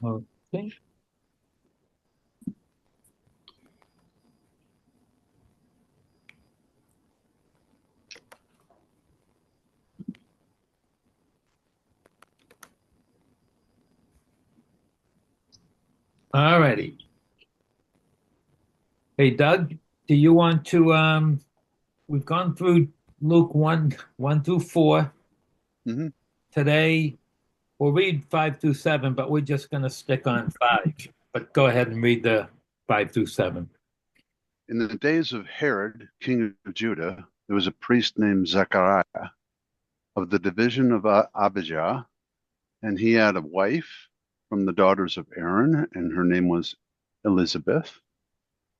Okay. All righty. Hey, Doug, do you want to we've gone through Luke 1 through 4. hmm Today we'll read 5 through 7, but we're just gonna stick on 5. But go ahead and read the 5 through 7. In the days of Herod, king of Judah, there was a priest named Zechariah of the division of Abijah, and he had a wife from the daughters of Aaron, and her name was Elizabeth.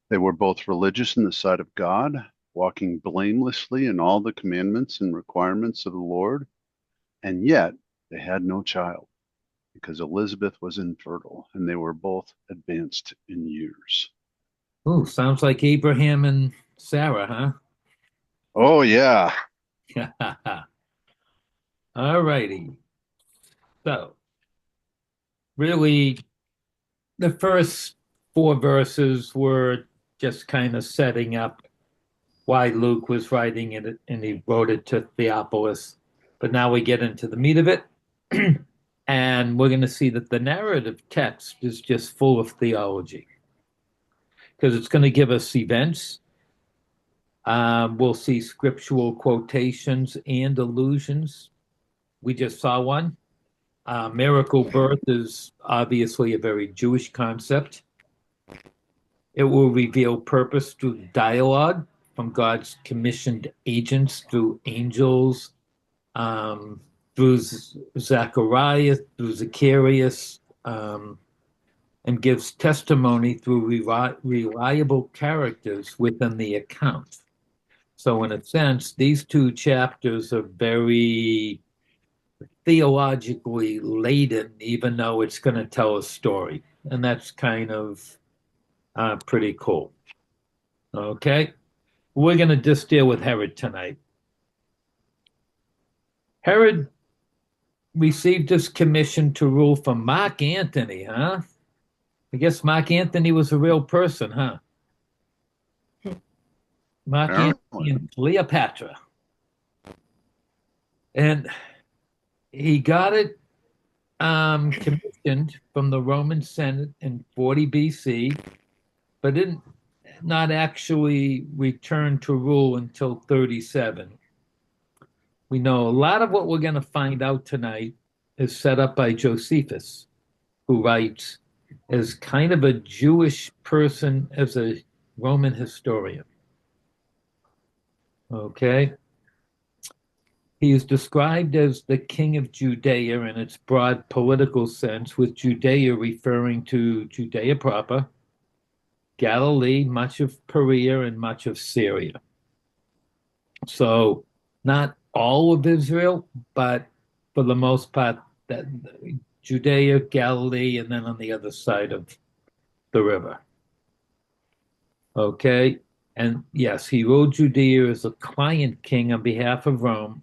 They were both religious in the sight of God, walking blamelessly in all the commandments and requirements of the Lord, and yet they had no child because Elizabeth was infertile, and they were both advanced in years. Ooh, sounds like Abraham and Sarah, Oh, yeah. huh? All righty. So, really, the first 4 verses were just kind of setting up why Luke was writing it, and he wrote it to Theophilus. But now we get into the meat of it, and we're going to see that the narrative text is just full of theology because it's going to give us events. We'll see scriptural quotations and allusions. We just saw one. Miracle birth is obviously a very Jewish concept. It will reveal purpose through dialogue from God's commissioned agents, through angels, um, through Zachariah, through Zacharias, and gives testimony through reliable characters within the account. So, in a sense, these 2 chapters are very theologically laden, even though it's going to tell a story. And that's kind of pretty cool. Okay. We're going to just deal with Herod tonight. Herod received his commission to rule from Mark Antony, huh? I guess Mark Antony was a real person, huh? Mark Antony Apparently. and Cleopatra. And he got it commissioned from the Roman Senate in 40 BC, but didn't not actually return to rule until 37. We know a lot of what we're going to find out tonight is set up by Josephus, who writes as kind of a Jewish person, as a Roman historian. Okay. He is described as the king of Judea in its broad political sense, with Judea referring to Judea proper, Galilee, much of Perea, and much of Syria. So, not all of Israel, but for the most part, that Judea, Galilee, and then on the other side of the river. Okay. And yes, he ruled Judea as a client king on behalf of Rome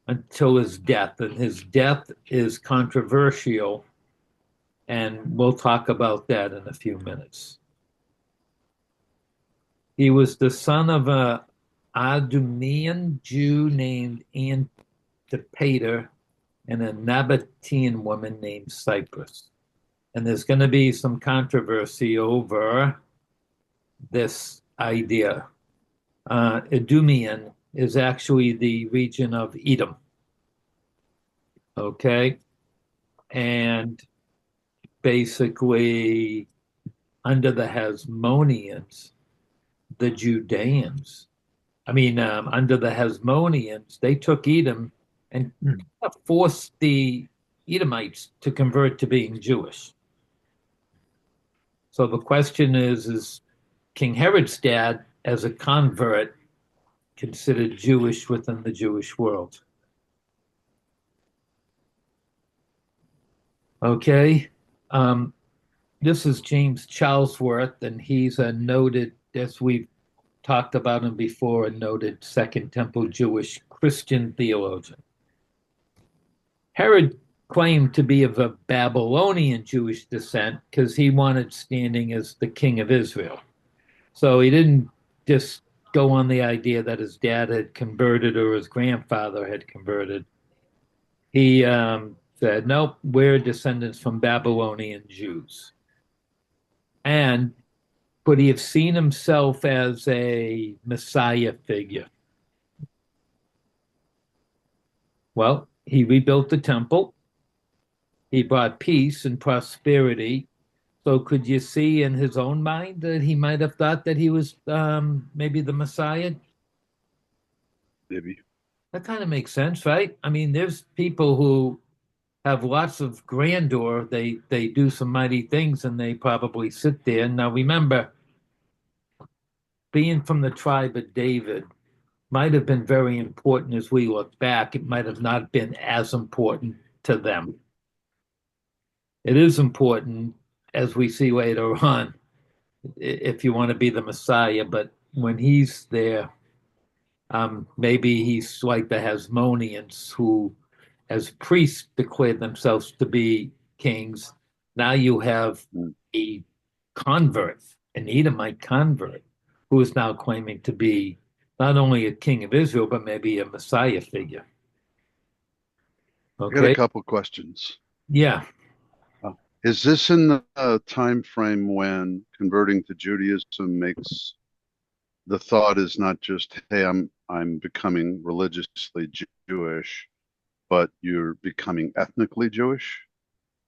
until his death. And his death is controversial. And we'll talk about that in a few minutes. He was the son of a Idumean Jew named Antipater and a Nabatean woman named Cyprus. And there's going to be some controversy over this idea. Idumean is actually the region of Edom. Okay. And basically, under the Hasmoneans, the Judeans, under the Hasmoneans, they took Edom and forced the Edomites to convert to being Jewish. So the question is King Herod's dad, as a convert, considered Jewish within the Jewish world? Okay. Um, this is James Charlesworth, and he's a noted, as we've talked about him before, a noted Second Temple Jewish Christian theologian. Herod claimed to be of a Babylonian Jewish descent because he wanted standing as the king of Israel. So he didn't just go on the idea that his dad had converted or his grandfather had converted. He said, nope, we're descendants from Babylonian Jews. And could he have seen himself as a Messiah figure? Well, he rebuilt the temple. He brought peace and prosperity. So could you see in his own mind that he might have thought that he was maybe the Messiah? Maybe. That kind of makes sense, right? I mean, there's people who have lots of grandeur. They do some mighty things, and they probably sit there. Now, remember, being from the tribe of David might have been very important as we look back. It might have not been as important to them. It is important, as we see later on, if you want to be the Messiah. But when he's there, maybe he's like the Hasmoneans who, as priests, declared themselves to be kings. Now you have Mm. a convert, an Edomite convert, who is now claiming to be not only a king of Israel, but maybe a Messiah figure. I got a Okay? couple questions. Yeah. Is this in the time frame when converting to Judaism makes the thought is not just, hey, I'm becoming religiously Jewish, but you're becoming ethnically Jewish?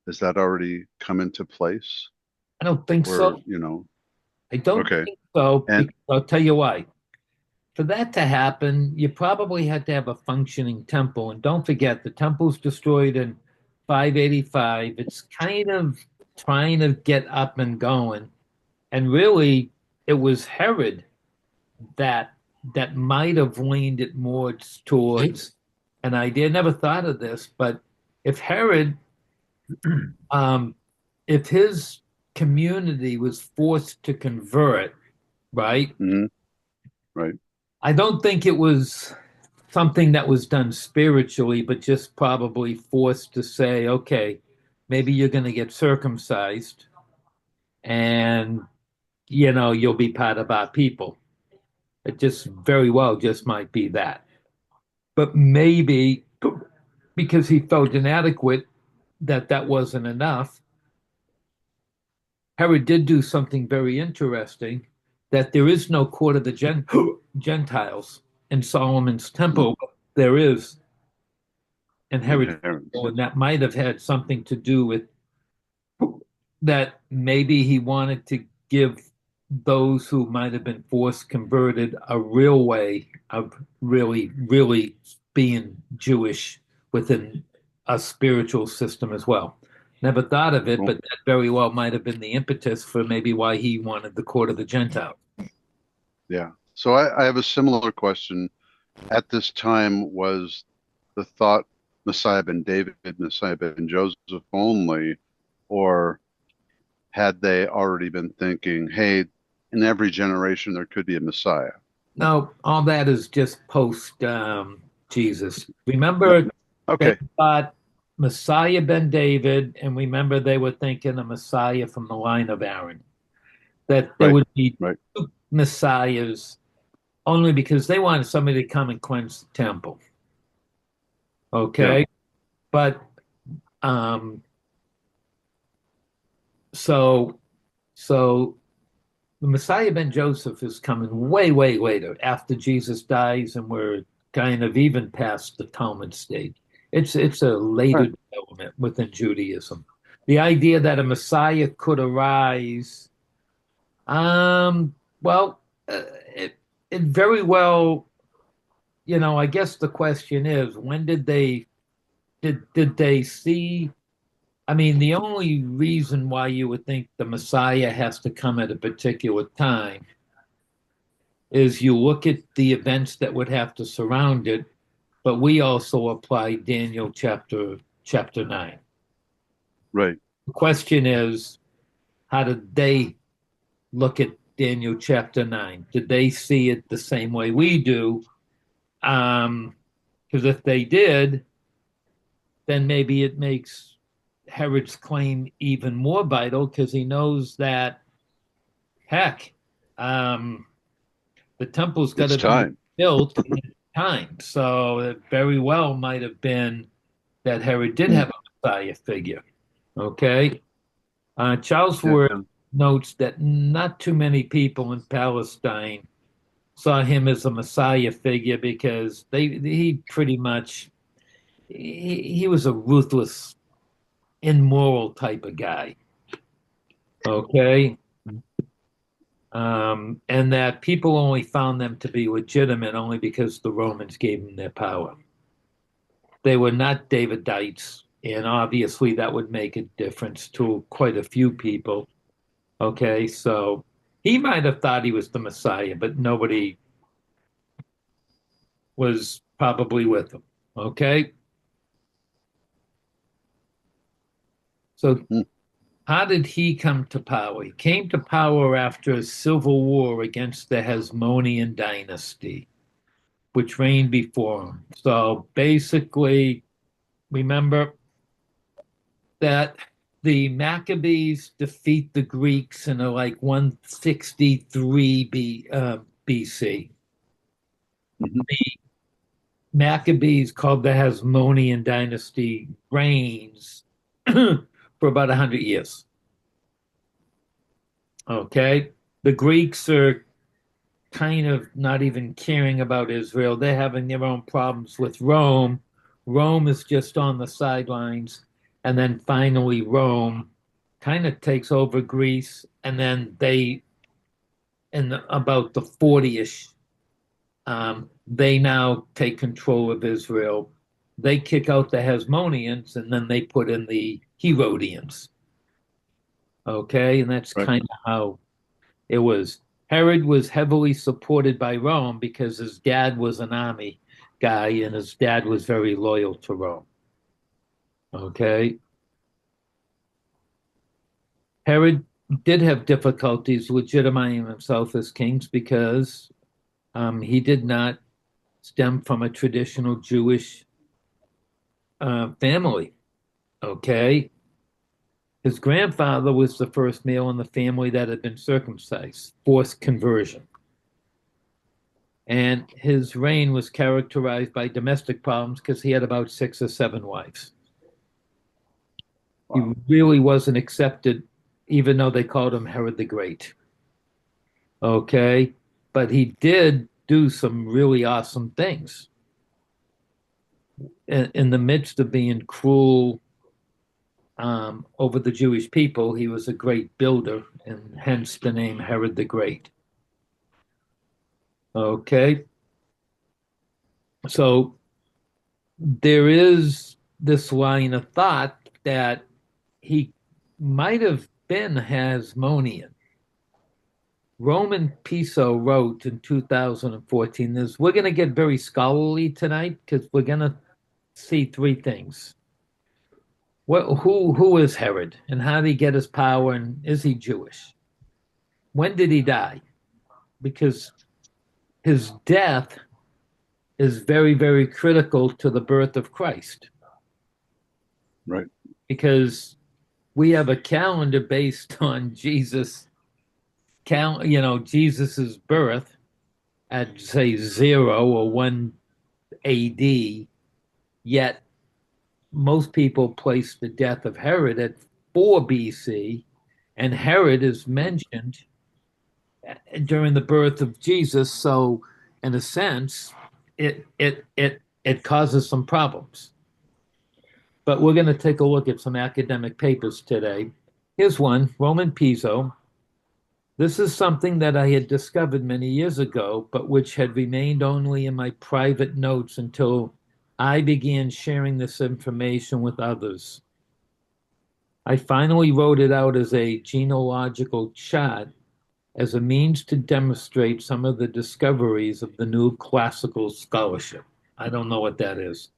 Has that already come into place? I don't think Where, so. I don't okay. think so, And because I'll tell you why. For that to happen, you probably had to have a functioning temple. And don't forget, the temple's destroyed in 585. It's kind of trying to get up and going. And really, it was Herod that might have leaned it more towards an idea. I never thought of this, but if Herod, um, if his community was forced to convert, right? mhm, right. I don't think it was something that was done spiritually, but just probably forced to say, okay, maybe you're going to get circumcised and, you'll be part of our people. It just very well just might be that. But maybe because he felt inadequate, that wasn't enough. Herod did do something very interesting, that there is no court of the Gentiles in Solomon's Mm. temple. There is in Herod's Inherent. temple, and that might have had something to do with that. Maybe he wanted to give those who might have been forced converted a real way of really, really being Jewish within a spiritual system as well. Never thought of it, Cool. but that very well might have been the impetus for maybe why he wanted the court of the Gentiles. Yeah. So I have a similar question. At this time, was the thought Messiah ben David, Messiah ben Joseph only, or had they already been thinking, hey, in every generation there could be a Messiah? No, all that is just post Jesus. Remember, they Okay. thought Messiah ben David, and remember they were thinking a Messiah from the line of Aaron. That there Right. would be Right. two Messiahs only because they wanted somebody to come and cleanse the temple. Yeah. Okay, but um, so so the Messiah ben Joseph is coming way, way later after Jesus dies, and we're kind of even past the Talmud stage. It's a later Right. development within Judaism. The idea that a Messiah could arise, well, it it very well, I guess the question is, when did they see? I mean, the only reason why you would think the Messiah has to come at a particular time is you look at the events that would have to surround it, but we also apply Daniel chapter 9. Right. The question is, how did they look at Daniel chapter 9? Did they see it the same way we do? Because if they did, then maybe it makes Herod's claim even more vital because he knows that, heck, um, the temple's got It's to be time. built in time. So it very well might have been that Herod did have a Messiah figure. Okay. Charles Yeah. Ward notes that not too many people in Palestine saw him as a Messiah figure because he pretty much he was a ruthless, immoral type of guy. Okay. And that people only found them to be legitimate only because the Romans gave them their power. They were not Davidites, and obviously that would make a difference to quite a few people. Okay, so he might have thought he was the Messiah, but nobody was probably with him. Okay, so Mm. how did he come to power? He came to power after a civil war against the Hasmonean dynasty, which reigned before him. So basically, remember that the Maccabees defeat the Greeks in like 163 BC. Mhm. The Maccabees, called the Hasmonean dynasty, reigns for about 100 years. Okay. The Greeks are kind of not even caring about Israel. They're having their own problems with Rome. Rome is just on the sidelines. And then finally, Rome kind of takes over Greece. And then in about the 40ish, they now take control of Israel. They kick out the Hasmoneans and then they put in the Herodians. Okay. And that's Right. kind of how it was. Herod was heavily supported by Rome because his dad was an army guy and his dad was very loyal to Rome. Okay. Herod did have difficulties legitimizing himself as king because he did not stem from a traditional Jewish family. Okay. His grandfather was the first male in the family that had been circumcised, forced conversion. And his reign was characterized by domestic problems because he had about 6 or 7 wives. He Wow. really wasn't accepted, even though they called him Herod the Great. Okay. But he did do some really awesome things in the midst of being cruel over the Jewish people. He was a great builder, and hence the name Herod the Great. Okay. So there is this line of thought that he might have been Hasmonean. Roman Piso wrote in 2014 this. We're going to get very scholarly tonight because we're going to see 3 things. Who is Herod and how did he get his power and is he Jewish? When did he die? Because his death is very, very critical to the birth of Christ. Right. Because we have a calendar based on Jesus's birth at say 0 or 1 AD, yet most people place the death of Herod at 4 BC, and Herod is mentioned during the birth of Jesus. So, in a sense, it causes some problems. But we're going to take a look at some academic papers today. Here's one, Roman Piso. This is something that I had discovered many years ago, but which had remained only in my private notes until I began sharing this information with others. I finally wrote it out as a genealogical chart as a means to demonstrate some of the discoveries of the new classical scholarship. I don't know what that is.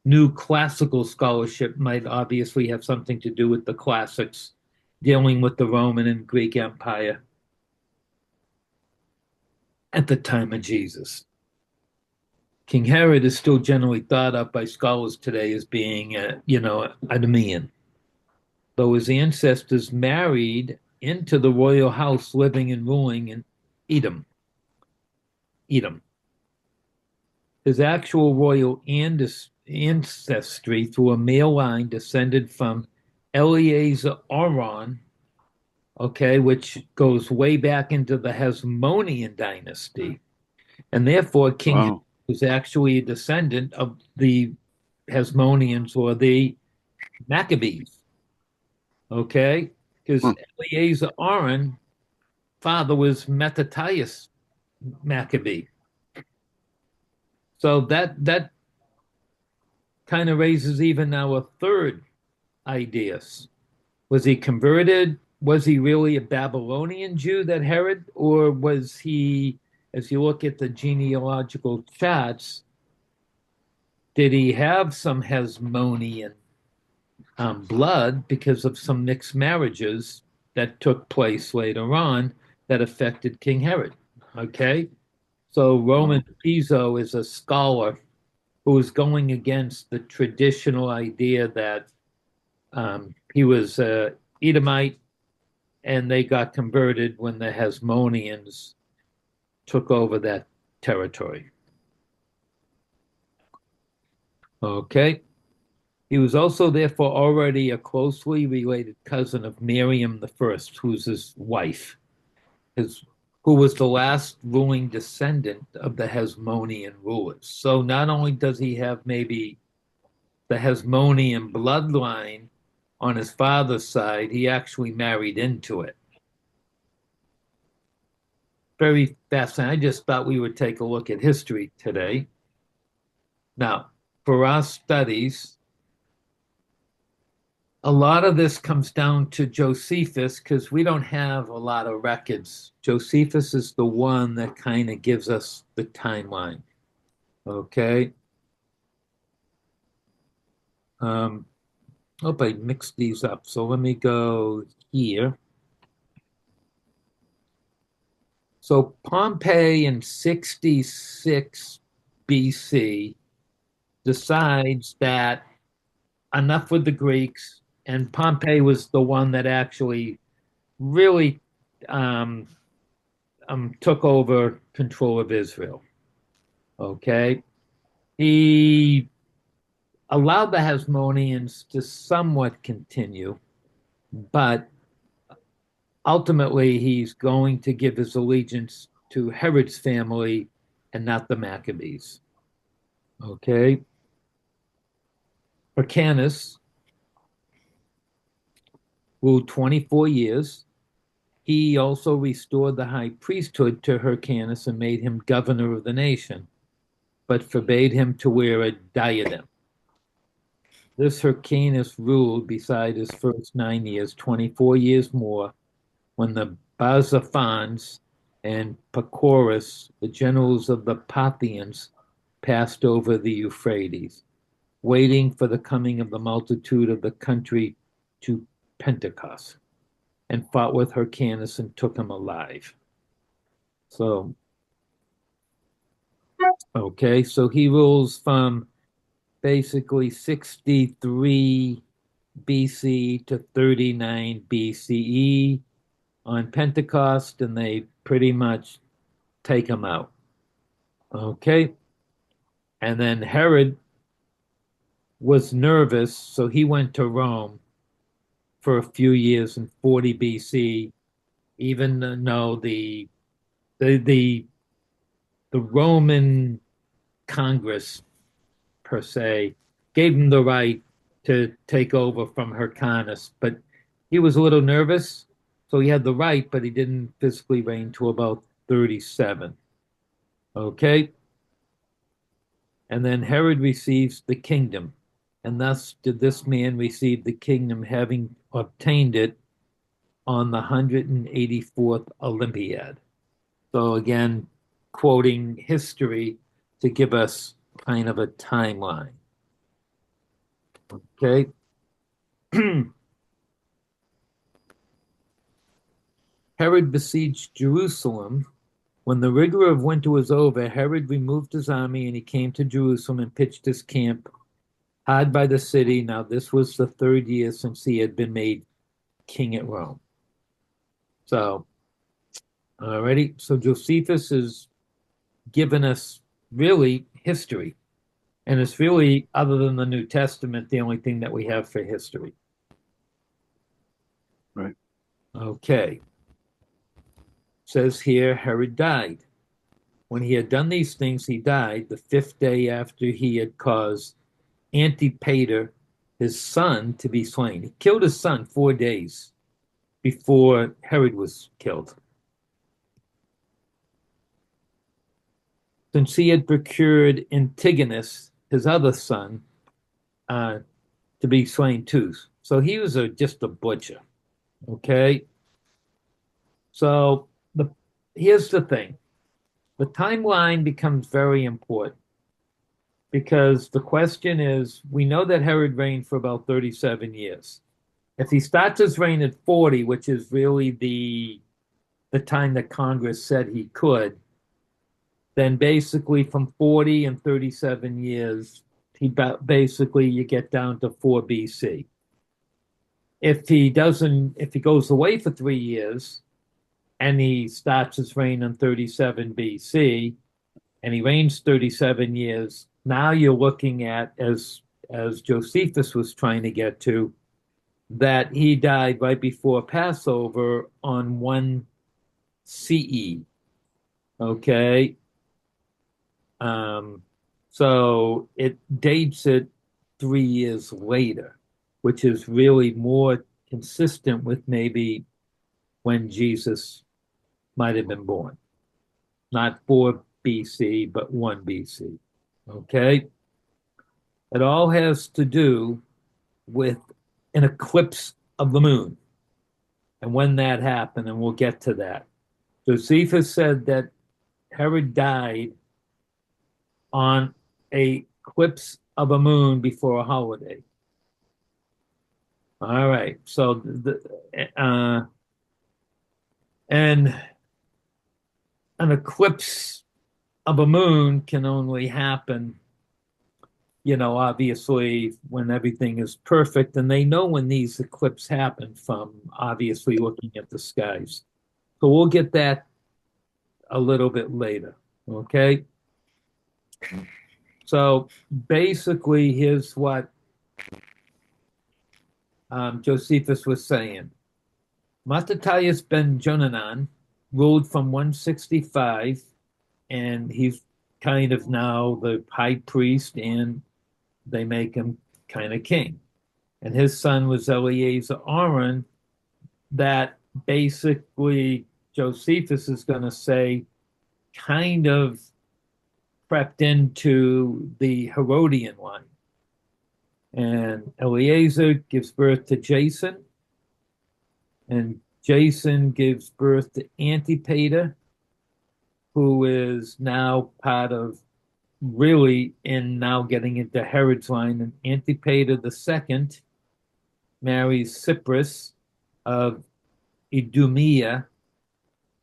New classical scholarship might obviously have something to do with the classics dealing with the Roman and Greek Empire at the time of Jesus. King Herod is still generally thought of by scholars today as being, Idumean, though his ancestors married into the royal house living and ruling in Edom. Edom. His actual royal ancestry through a male line descended from Eleazar Aron, okay, which goes way back into the Hasmonean dynasty. And therefore, King Herod Wow. was actually a descendant of the Hasmoneans or the Maccabees, okay? Because Hmm. Eleazar Aron, father was Mattathias Maccabee. So that kind of raises even now a third ideas. Was he converted? Was he really a Babylonian Jew, that Herod? Or was he, as you look at the genealogical charts, did he have some Hasmonean blood because of some mixed marriages that took place later on that affected King Herod? Okay. So Roman Wow. Piso is a scholar who is going against the traditional idea that he was Edomite and they got converted when the Hasmoneans took over that territory. Okay. He was also therefore already a closely related cousin of Miriam the First, who's his wife, his, who was the last ruling descendant of the Hasmonean rulers. So not only does he have maybe the Hasmonean bloodline on his father's side, he actually married into it. Very fascinating. I just thought we would take a look at history today. Now, for our studies, a lot of this comes down to Josephus because we don't have a lot of records. Josephus is the one that kind of gives us the timeline. Okay. Um, hope I mixed these up. So let me go here. So Pompey in 66 BC decides that enough with the Greeks, and Pompey was the one that actually really um, took over control of Israel. Okay, he allowed the Hasmoneans to somewhat continue, but ultimately he's going to give his allegiance to Herod's family and not the Maccabees. Okay, Hyrcanus ruled 24 years. He also restored the high priesthood to Hyrcanus and made him governor of the nation, but forbade him to wear a diadem. This Hyrcanus ruled, beside his first 9 years, 24 years more, when the Basaphons and Pacorus, the generals of the Parthians, passed over the Euphrates, waiting for the coming of the multitude of the country to Pentecost, and fought with Hyrcanus and took him alive. So, okay, so he rules from basically 63 BC to 39 BCE on Pentecost, and they pretty much take him out. Okay, and then Herod was nervous, so he went to Rome for a few years in 40 BC, even though the the the Roman Congress per se gave him the right to take over from Hyrcanus, but he was a little nervous, so he had the right, but he didn't physically reign to about 37. Okay, and then Herod receives the kingdom, and thus did this man receive the kingdom, having obtained it on the 184th Olympiad. So again, quoting history to give us kind of a timeline. Okay. Herod besieged Jerusalem When the rigor of winter was over, Herod removed his army and he came to Jerusalem and pitched his camp hard by the city. Now, this was the third year since he had been made king at Rome. So, alrighty. So Josephus has given us really history. And it's really, other than the New Testament, the only thing that we have for history. Right. Okay. Says here, Herod died. When he had done these things, he died the fifth day after he had caused Antipater, his son, to be slain. He killed his son 4 days before Herod was killed. Since he had procured Antigonus, his other son, to be slain too. So he was just a butcher. Okay. So here's the thing. The timeline becomes very important because the question is, we know that Herod reigned for about 37 years. If he starts his reign at 40, which is really the time that Congress said he could, then basically from 40 and 37 years, basically you get down to 4 BC. If he goes away for 3 years and he starts his reign in 37 BC and he reigns 37 years, now you're looking at, as Josephus was trying to get to, that he died right before Passover on 1 CE. Okay. So it dates it 3 years later, which is really more consistent with maybe when Jesus might have been born. Not 4 BC, but 1 BC. Okay? It all has to do with an eclipse of the moon and when that happened, and we'll get to that. Josephus said that Herod died on a eclipse of a moon before a holiday. All right, so and an eclipse of a moon can only happen, obviously when everything is perfect, and they know when these eclipses happen from obviously looking at the skies. So we'll get that a little bit later, okay? So basically, here's what Josephus was saying. Mattathias ben Jonanan ruled from 165, and he's kind of now the high priest, and they make him kind of king. And his son was Eleazar Aaron, that basically Josephus is going to say kind of crept into the Herodian line. And Eleazar gives birth to Jason, and Jason gives birth to Antipater, who is now part of really in now getting into Herod's line. And Antipater II marries Cypris of Idumea,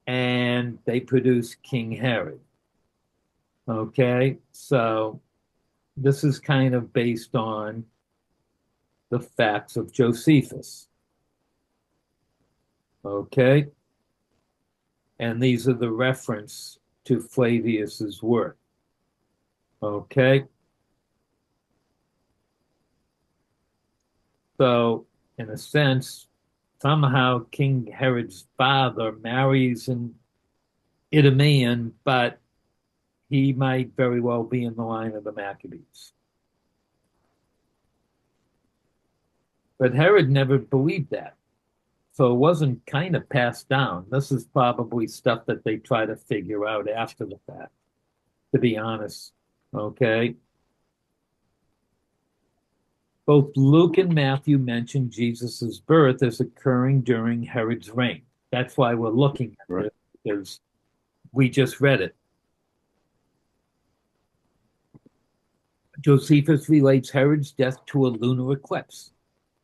and they produce King Herod. Okay, so this is kind of based on the facts of Josephus. Okay, and these are the reference to Flavius's work. Okay, so in a sense, somehow King Herod's father marries an Idumean, but he might very well be in the line of the Maccabees. But Herod never believed that. So it wasn't kind of passed down. This is probably stuff that they try to figure out after the fact, to be honest. Okay. Both Luke and Matthew mention Jesus' birth as occurring during Herod's reign. That's why we're looking at it, because we just read it. Josephus relates Herod's death to a lunar eclipse.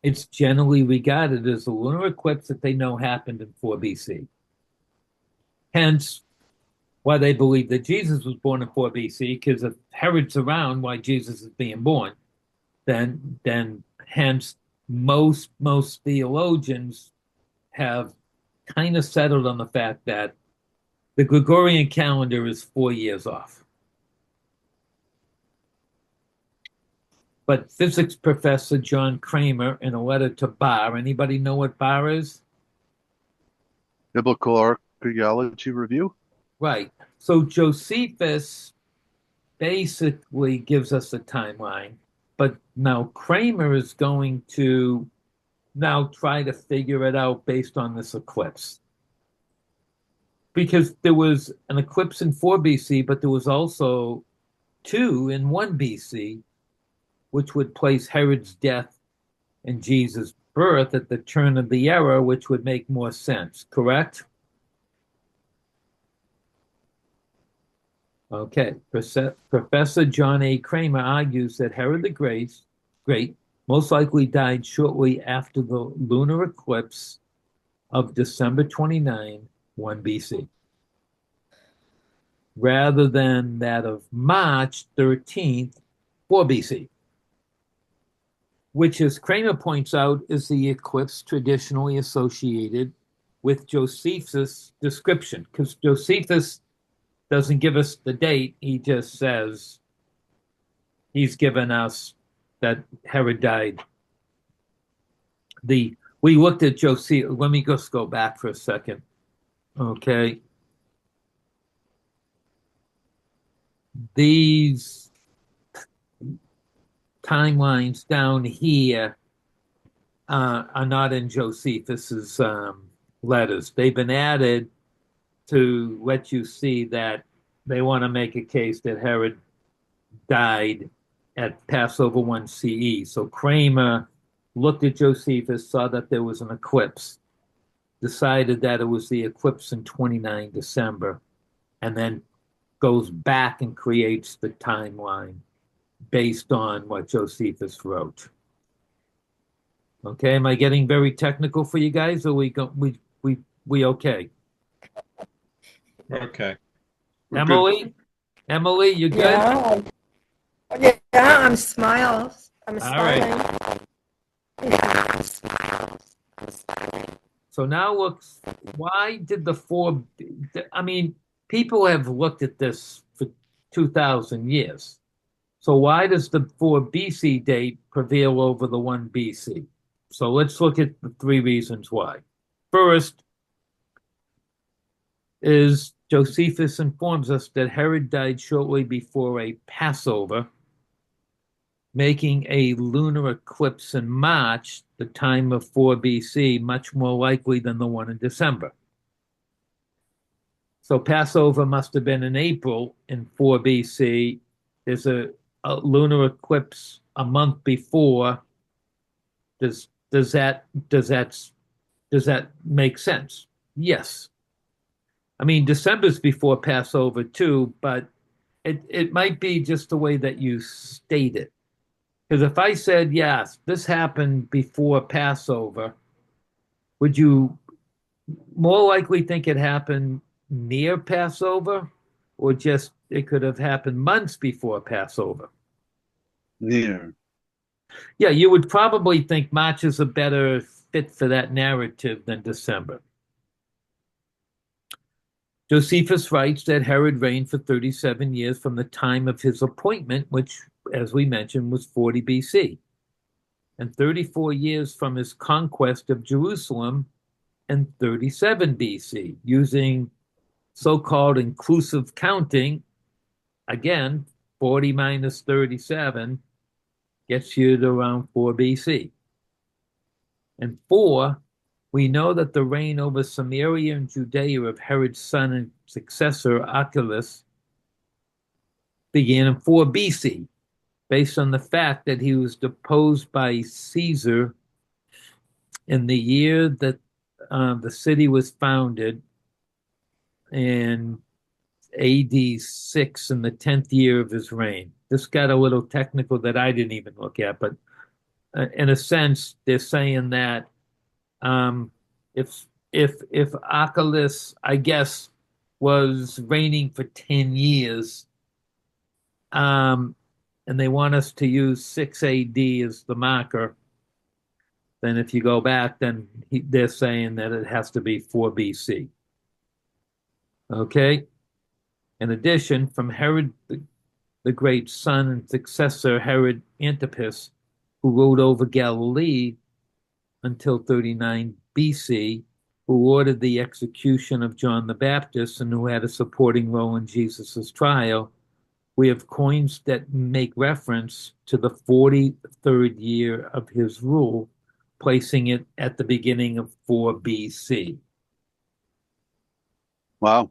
It's generally regarded as a lunar eclipse that they know happened in 4 BC. Hence, why they believe that Jesus was born in 4 BC, because if Herod's around why Jesus is being born, then hence most theologians have kind of settled on the fact that the Gregorian calendar is 4 years off. But physics professor John Kramer, in a letter to Barr, anybody know what Barr is? Biblical Archaeology Review. Right. So Josephus basically gives us a timeline, but now Kramer is going to now try to figure it out based on this eclipse. Because there was an eclipse in 4 BC, but there was also two in 1 BC, which would place Herod's death and Jesus' birth at the turn of the era, which would make more sense, correct? Okay. Professor John A. Kramer argues that Herod the Great most likely died shortly after the lunar eclipse of December 29, 1 BC, rather than that of March 13th, 4 BC, which, as Kramer points out, is the eclipse traditionally associated with Josephus' description, because Josephus doesn't give us the date. He just says he's given us that Herod died. We looked at Josephus. Let me just go back for a second. Okay. These timelines down here are not in Josephus's letters. They've been added to let you see that they want to make a case that Herod died at Passover 1 CE. So Kramer looked at Josephus, saw that there was an eclipse, decided that it was the eclipse in 29 December, and then goes back and creates the timeline based on what Josephus wrote. Okay, am I getting very technical for you guys, or we okay? Okay. We're good. Emily, you good? Yeah. Yeah, I'm smiling. I'm All right. smiling. Yeah. So now looks, why did the four, I mean, people have looked at this for 2,000 years. So why does the 4 BC date prevail over the 1 BC? So let's look at the three reasons why. First is Josephus informs us that Herod died shortly before a Passover, making a lunar eclipse in March, the time of 4 BC, much more likely than the one in December. So Passover must have been in April in 4 BC. There's a lunar eclipse a month before. Does that make sense? Yes. I mean, December's before Passover too, but it might be just the way that you state it. Because if I said, yes, this happened before Passover, would you more likely think it happened near Passover, or just it could have happened months before Passover? Near. Yeah, you would probably think March is a better fit for that narrative than December. Josephus writes that Herod reigned for 37 years from the time of his appointment, which, as we mentioned, was 40 BC, and 34 years from his conquest of Jerusalem in 37 BC, using so-called inclusive counting. Again, 40 minus 37 gets you to around 4 BC. And 4, we know that the reign over Samaria and Judea of Herod's son and successor, Archelaus, began in 4 BC, based on the fact that he was deposed by Caesar in the year that the city was founded, in AD 6, in the 10th year of his reign. This got a little technical that I didn't even look at, but in a sense, they're saying that if Archelaus, I guess, was reigning for 10 years. Um, and they want us to use 6 AD as the marker. Then if you go back, then they're saying that it has to be 4 BC. Okay? In addition, from Herod the great son and successor, Herod Antipas, who ruled over Galilee until 39 BC, who ordered the execution of John the Baptist and who had a supporting role in Jesus' trial, we have coins that make reference to the 43rd year of his rule, placing it at the beginning of 4 BC. Wow.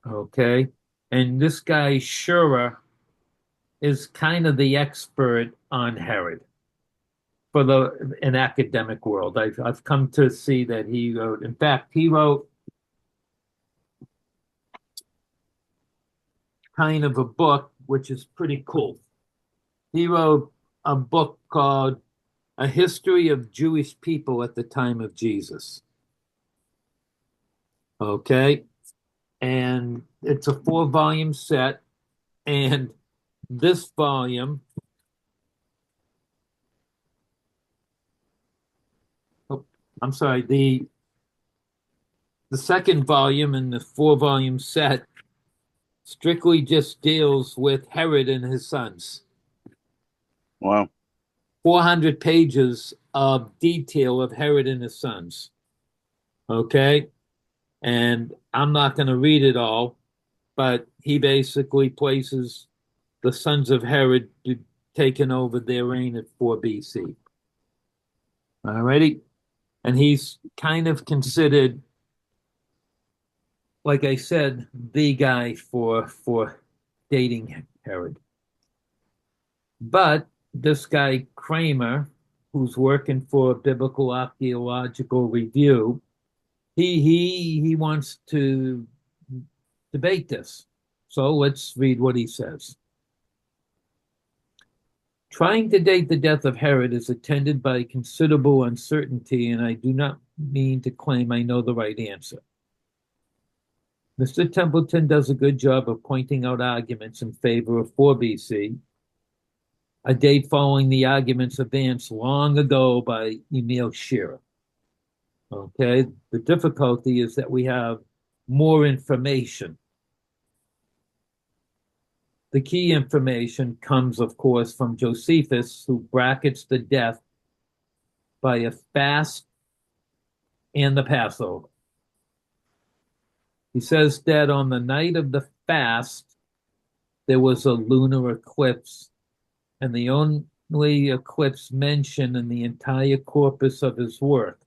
Okay. And this guy, Schurer, is kind of the expert on Herod for the an academic world. I've come to see that he wrote, in fact, he wrote kind of a book which is pretty cool. He wrote a book called A History of Jewish People at the Time of Jesus. Okay. And it's a 4-volume set. And this volume, oh, I'm sorry, the second volume in the 4-volume set strictly just deals with Herod and his sons. Wow. 400 pages of detail of Herod and his sons. Okay. And I'm not going to read it all, but he basically places the sons of Herod taken over their reign at 4 BC. All righty. And he's kind of considered, like I said, the guy for dating Herod. But this guy Kramer, who's working for Biblical Archaeological Review, he wants to debate this. So let's read what he says. Trying to date the death of Herod is attended by considerable uncertainty, and I do not mean to claim I know the right answer. Mr. Templeton does a good job of pointing out arguments in favor of 4 BC, a date following the arguments advanced long ago by Emil Shearer. Okay, the difficulty is that we have more information. The key information comes, of course, from Josephus, who brackets the death by a fast and the Passover. He says that on the night of the fast, there was a lunar eclipse, and the only eclipse mentioned in the entire corpus of his work.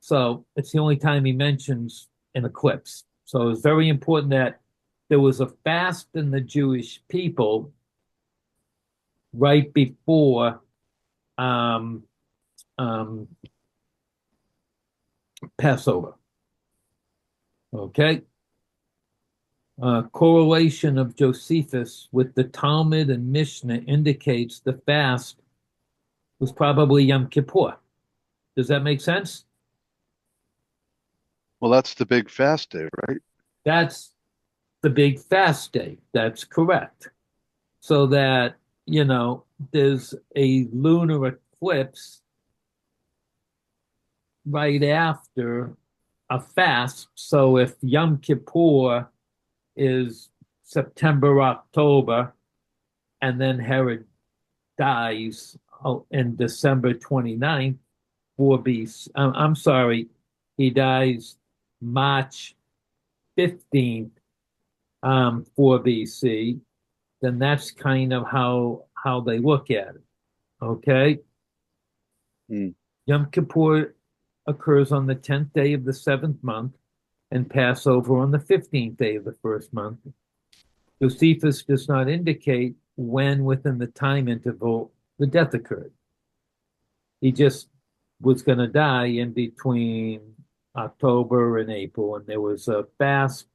So it's the only time he mentions an eclipse. So it's very important that there was a fast in the Jewish people right before Passover. Okay. Correlation of Josephus with the Talmud and Mishnah indicates the fast was probably Yom Kippur. Does that make sense? Well, that's the big fast day, right? That's the big fast day. That's correct. So that, there's a lunar eclipse right after a fast. So if Yom Kippur is September, October, and then Herod dies in December 29th, 4 BC. I'm sorry, he dies March 15th, 4 BC. Then that's kind of how they look at it. Okay? Yom Kippur occurs on the 10th day of the 7th month, and Passover on the 15th day of the 1st month. Josephus does not indicate when within the time interval the death occurred. He just was going to die in between October and April, and there was a fast,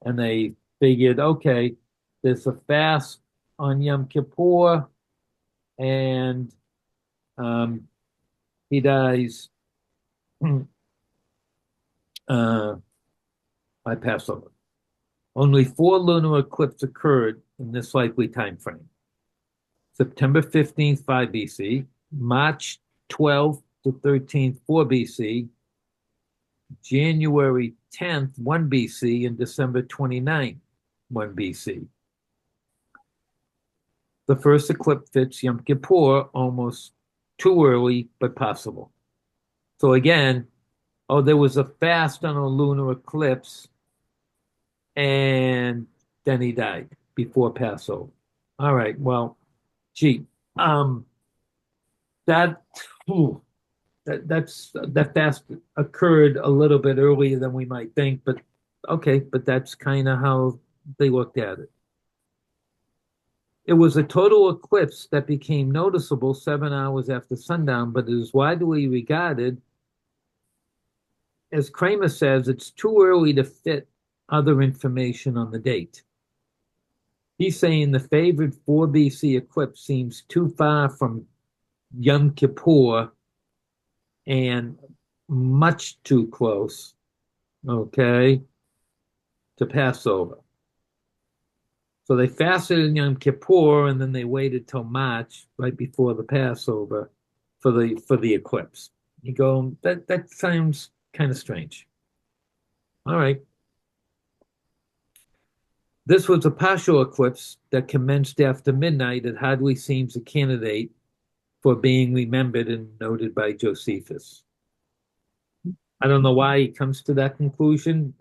and they figured, okay, there's a fast on Yom Kippur, and he dies by Passover. Only 4 lunar eclipses occurred in this likely time frame. September 15th, 5 BC, March 12th to 13th, 4 BC, January 10th, 1 BC, and December 29th, 1 BC. The first eclipse fits Yom Kippur almost too early, but possible. So again, there was a fast on a lunar eclipse, and then he died before Passover. All right, well, gee, that ooh, that fast occurred a little bit earlier than we might think, but okay, but that's kind of how they looked at it. It was a total eclipse that became noticeable 7 hours after sundown, but it is widely regarded, as Kramer says, it's too early to fit other information on the date. He's saying the favored 4 BC eclipse seems too far from Yom Kippur and much too close, okay, to Passover. So they fasted in Yom Kippur, and then they waited till March, right before the Passover, for the eclipse. You go, that sounds kind of strange. All right. This was a partial eclipse that commenced after midnight. It hardly seems a candidate for being remembered and noted by Josephus. I don't know why he comes to that conclusion.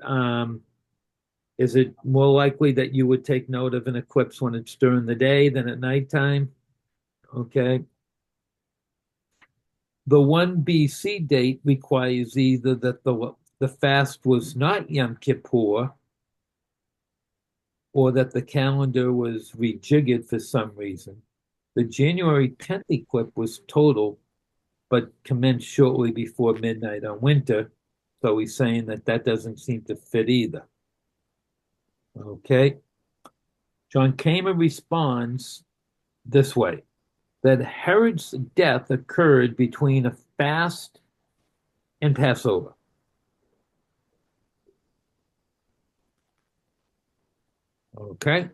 Is it more likely that you would take note of an eclipse when it's during the day than at nighttime? Okay. The 1 BC date requires either that the fast was not Yom Kippur, or that the calendar was rejiggered for some reason. The January 10th eclipse was total, but commenced shortly before midnight on winter. So he's saying that doesn't seem to fit either. Okay. John Kramer responds this way, that Herod's death occurred between a fast and Passover. Okay.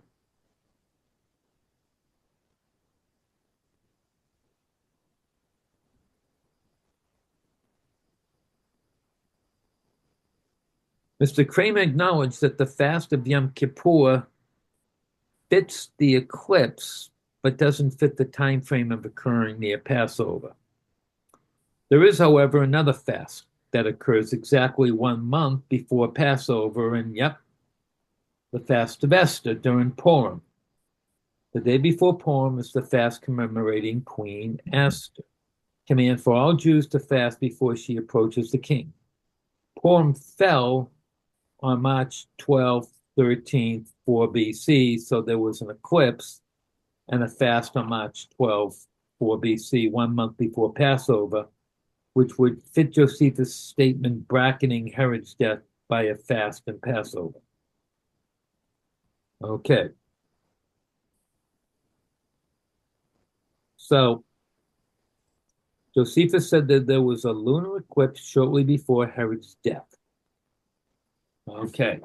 Mr. Kramer acknowledged that the fast of Yom Kippur fits the eclipse, but doesn't fit the time frame of occurring near Passover. There is, however, another fast that occurs exactly 1 month before Passover, and yep, the fast of Esther during Purim. The day before Purim is the fast commemorating Queen Esther. Command for all Jews to fast before she approaches the king. Purim fell on March 12th, 13th, 4 BC, so there was an eclipse and a fast on March 12th, 4 BC, 1 month before Passover, which would fit Josephus' statement bracketing Herod's death by a fast and Passover. Okay. So Josephus said that there was a lunar eclipse shortly before Herod's death. Okay.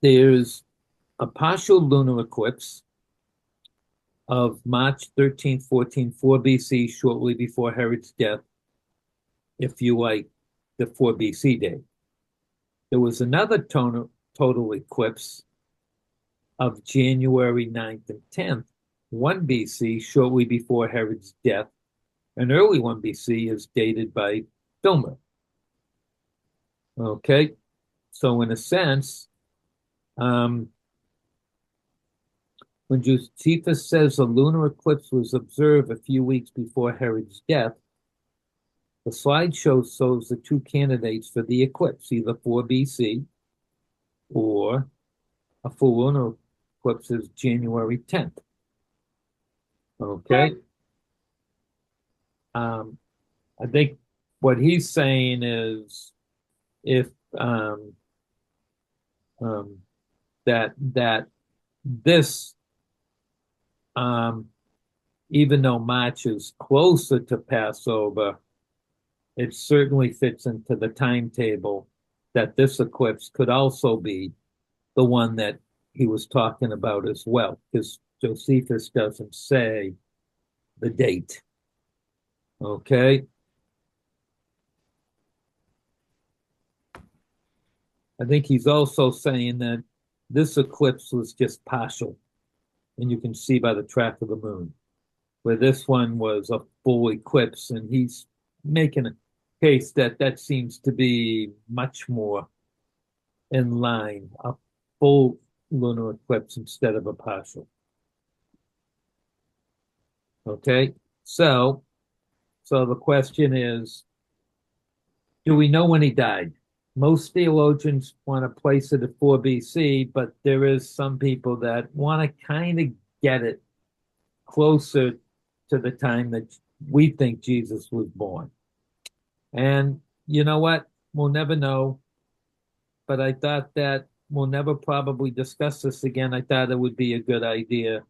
There's a partial lunar eclipse of March 13th, 14th, 4 BC, shortly before Herod's death, if you like the 4 BC day. There was another total eclipse of January 9th and 10th, 1 BC, shortly before Herod's death. An early 1 BC is dated by Filmer. Okay, so in a sense, when Josephus says a lunar eclipse was observed a few weeks before Herod's death, the slideshow shows the two candidates for the eclipse, either 4 BC or a full lunar eclipse is January 10th. Okay. I think what he's saying is if that this even though March is closer to Passover, it certainly fits into the timetable that this eclipse could also be the one that he was talking about as well, because Josephus doesn't say the date. Okay. I think he's also saying that this eclipse was just partial, and you can see by the track of the moon, where this one was a full eclipse, and he's making a case that that seems to be much more in line, a full lunar eclipse instead of a partial. Okay, so the question is, do we know when he died? Most theologians want to place it at 4 BC, but there is some people that want to kind of get it closer to the time that we think Jesus was born. And you know what? We'll never know. But I thought that we'll never probably discuss this again. I thought it would be a good idea,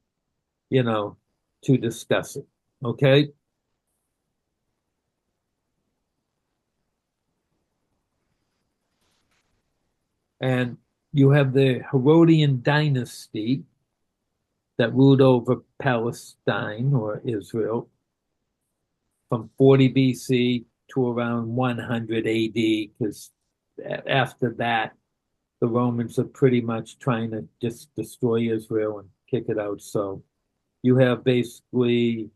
you know, to discuss it. Okay? And you have the Herodian dynasty that ruled over Palestine or Israel from 40 BC to around 100 AD, because after that, the Romans are pretty much trying to just destroy Israel and kick it out. So you have basically,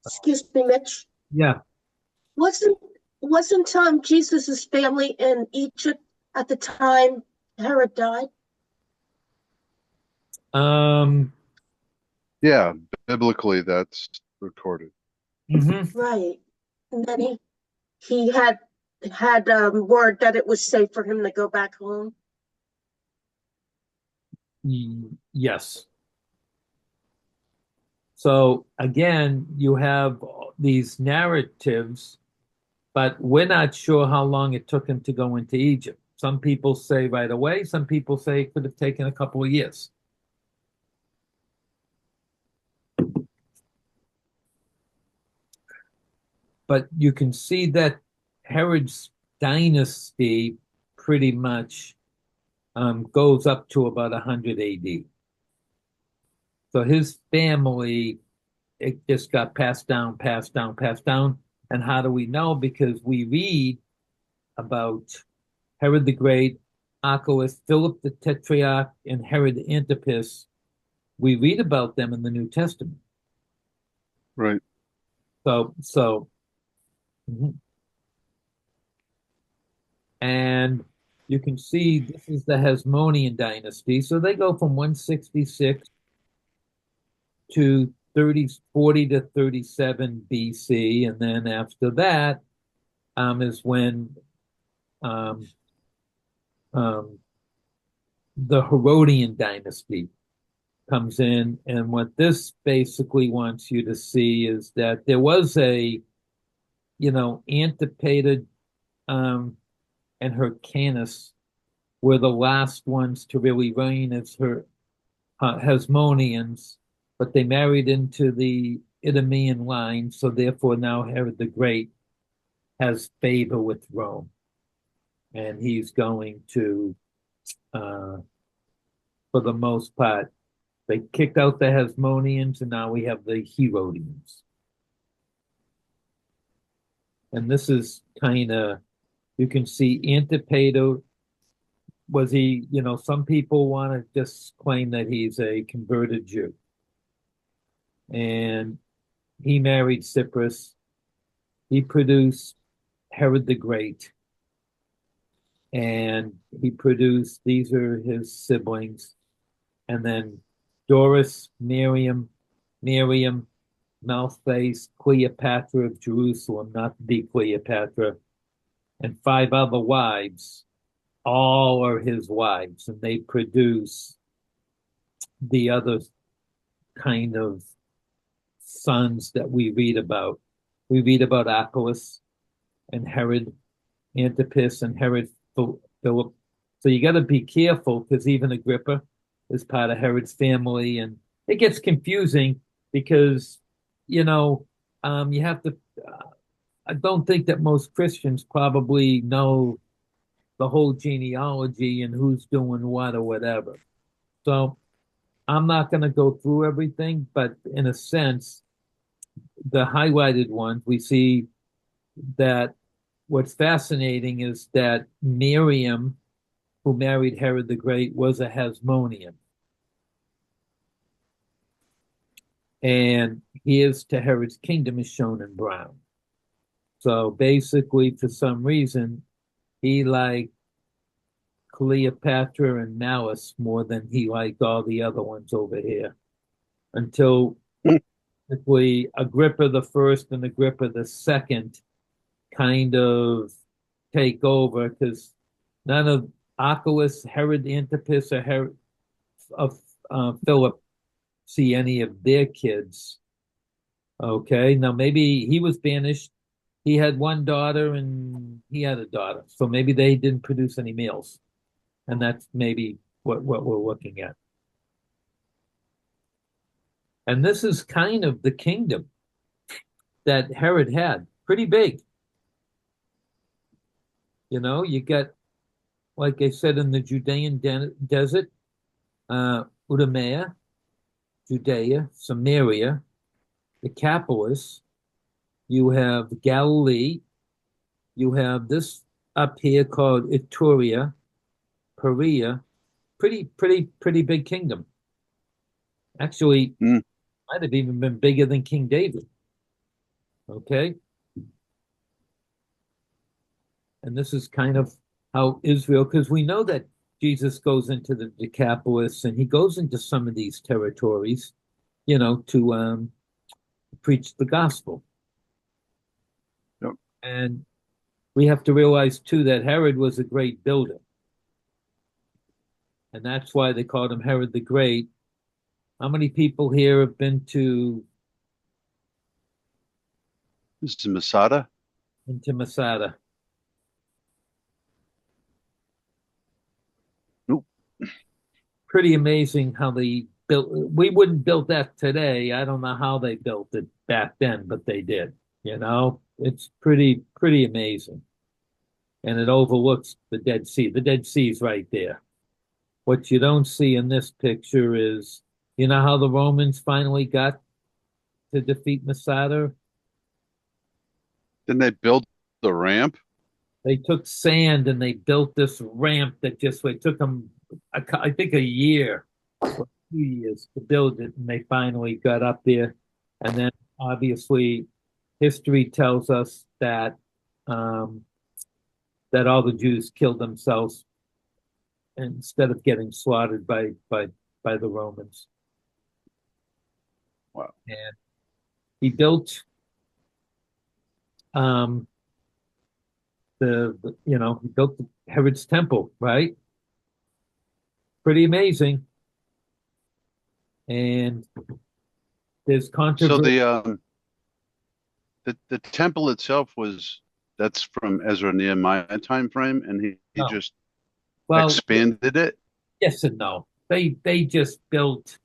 Excuse me, Mitch. yeah, Wasn't Jesus's family in Egypt at the time Herod died? um, Yeah, biblically that's recorded. mhm. Right. And then he had word that it was safe for him to go back home. Yes. So again, you have these narratives, but we're not sure how long it took him to go into Egypt. Some people say right away, some people say it could have taken a couple of years. But you can see that Herod's dynasty pretty much goes up to about 100 AD. So his family, it just got passed down, passed down, passed down. And how do we know? Because we read about Herod the Great, Archelaus, Philip the Tetrarch, and Herod Antipas. We read about them in the New Testament. Right. So, and you can see this is the Hasmonean dynasty. So they go from 166 to 40 to 37 BC. And then after that is when the Herodian dynasty comes in. And what this basically wants you to see is that there was a, Antipater and Hyrcanus were the last ones to really reign as her Hasmoneans, but they married into the Idumean line, so therefore now Herod the Great has favor with Rome, and he's going to, for the most part, they kicked out the Hasmoneans, and now we have the Herodians. And this is kind of, you can see Antipater, was he, some people want to just claim that he's a converted Jew. And he married Cypris. He produced Herod the Great. And he produced, these are his siblings. And then Doris, Miriam, Malthace, Cleopatra of Jerusalem, not the Cleopatra, and 5 other wives. All are his wives, and they produce the other kind of sons that we read about. We read about Archelaus and Herod Antipas and Herod Philip. So you got to be careful, because even Agrippa is part of Herod's family, and it gets confusing because, you know, you have to. I don't think that most Christians probably know the whole genealogy and who's doing what or whatever. So I'm not going to go through everything, but in a sense, the highlighted ones, we see that what's fascinating is that Miriam, who married Herod the Great, was a Hasmonean. And here's to Herod's kingdom is shown in brown. So basically, for some reason, he liked Cleopatra and Malice more than he liked all the other ones over here. Until basically Agrippa the First and Agrippa the Second kind of take over because none of Archelaus, Herod Antipas, or Herod of Philip see any of their kids. Okay, now maybe he was banished. He had one daughter and he had a daughter, so maybe they didn't produce any males, and that's maybe what we're looking at. And this is kind of the kingdom that Herod had, pretty big. You know, you got, like I said, in the Judean desert, Idumea, Judea, Samaria, Decapolis. You have Galilee. You have this up here called Iturea, Perea. Pretty big kingdom. Actually, Mm. might have even been bigger than King David. Okay. And this is kind of how Israel, because we know that Jesus goes into the Decapolis and he goes into some of these territories, you know, to preach the gospel. Yep. And we have to realize too that Herod was a great builder. And that's why they called him Herod the Great. How many people here have been This is Masada. into Masada? Nope. Pretty amazing how they built. We wouldn't build that today. I don't know how they built it back then, but they did. You know, it's pretty amazing. And it overlooks the Dead Sea. The Dead Sea is right there. What you don't see in this picture is, you know how the Romans finally got to defeat Masada? Didn't they build the ramp? They took sand and they built this ramp that just it took them, I think, a year or 2 years to build it, and they finally got up there. And then, obviously, history tells us that that all the Jews killed themselves instead of getting slaughtered by the Romans. Wow. And he built um, he built Herod's temple, right? Pretty amazing. And there's So controversy. the temple itself that's from Ezra Nehemiah time frame, and he No. just Well, expanded it. yes and no. They just built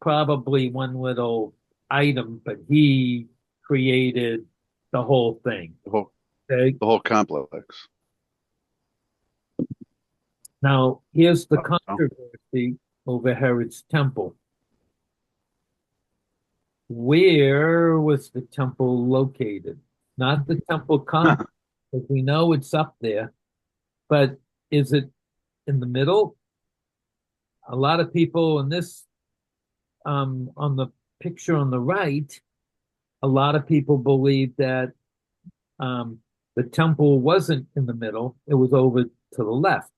probably one little item, but he created the whole thing. Okay. The whole complex. Now, here's the Oh. controversy over Herod's temple. Where was the temple located? Not the temple complex, because we know it's up there, but is it in the middle? A lot of people in this, on the picture on the right, a lot of people believe that the temple wasn't in the middle, it was over to the left.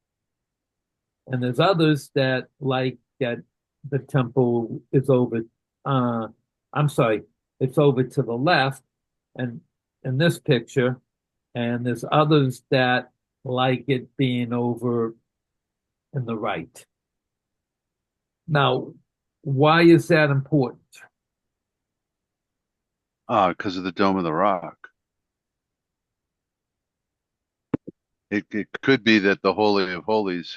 And there's others that like that the temple is over, I'm sorry, it's over to the left and in this picture, and there's others that like it being over in the right. Now, why is that important? Because of the Dome of the Rock. It could be that the Holy of Holies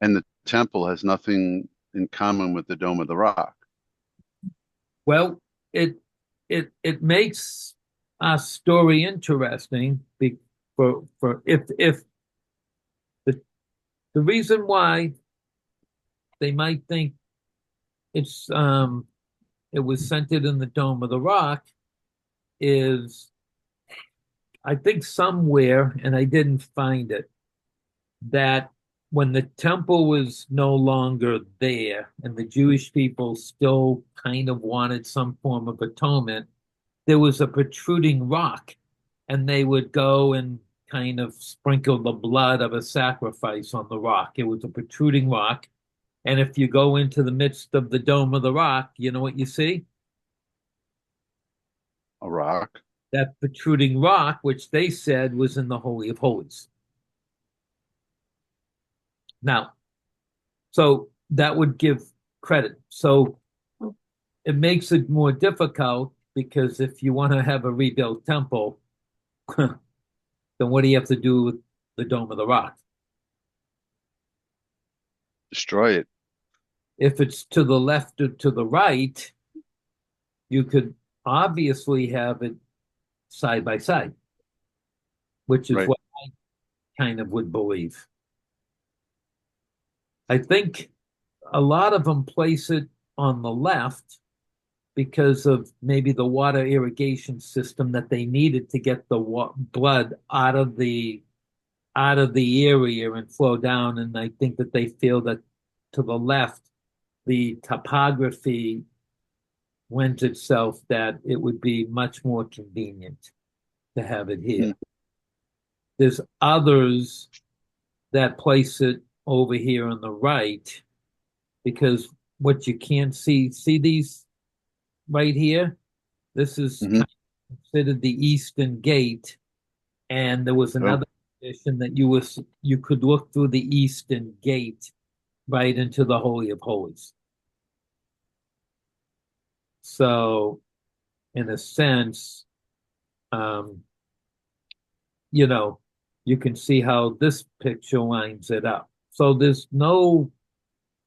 and the temple has nothing in common with the Dome of the Rock? Well, it makes our story interesting for if the reason why they might think it's it was centered in the Dome of the Rock is I think somewhere, and I didn't find it, that when the temple was no longer there and the Jewish people still kind of wanted some form of atonement, there was a protruding rock, and they would go and kind of sprinkle the blood of a sacrifice on the rock. It was a protruding rock. And if you go into the midst of the Dome of the Rock, you know what you see? A rock? That protruding rock, which they said was in the Holy of Holies. Now, so that would give credit. So it makes it more difficult because if you want to have a rebuilt temple, then what do you have to do with the Dome of the Rock? Destroy it. If it's to the left or to the right, you could obviously have it side by side, which is Right. what I kind of would believe. I think a lot of them place it on the left because of maybe the water irrigation system that they needed to get the blood out of the area and flow down. And I think that they feel that to the left, the topography lends itself that it would be much more convenient to have it here. There's others that place it over here on the right because what you can't see these right here? This is Mhm. kind of considered the Eastern Gate, and there was another tradition that you could look through the Eastern Gate right into the Holy of Holies. So, in a sense, you know, you can see how this picture lines it up. So there's no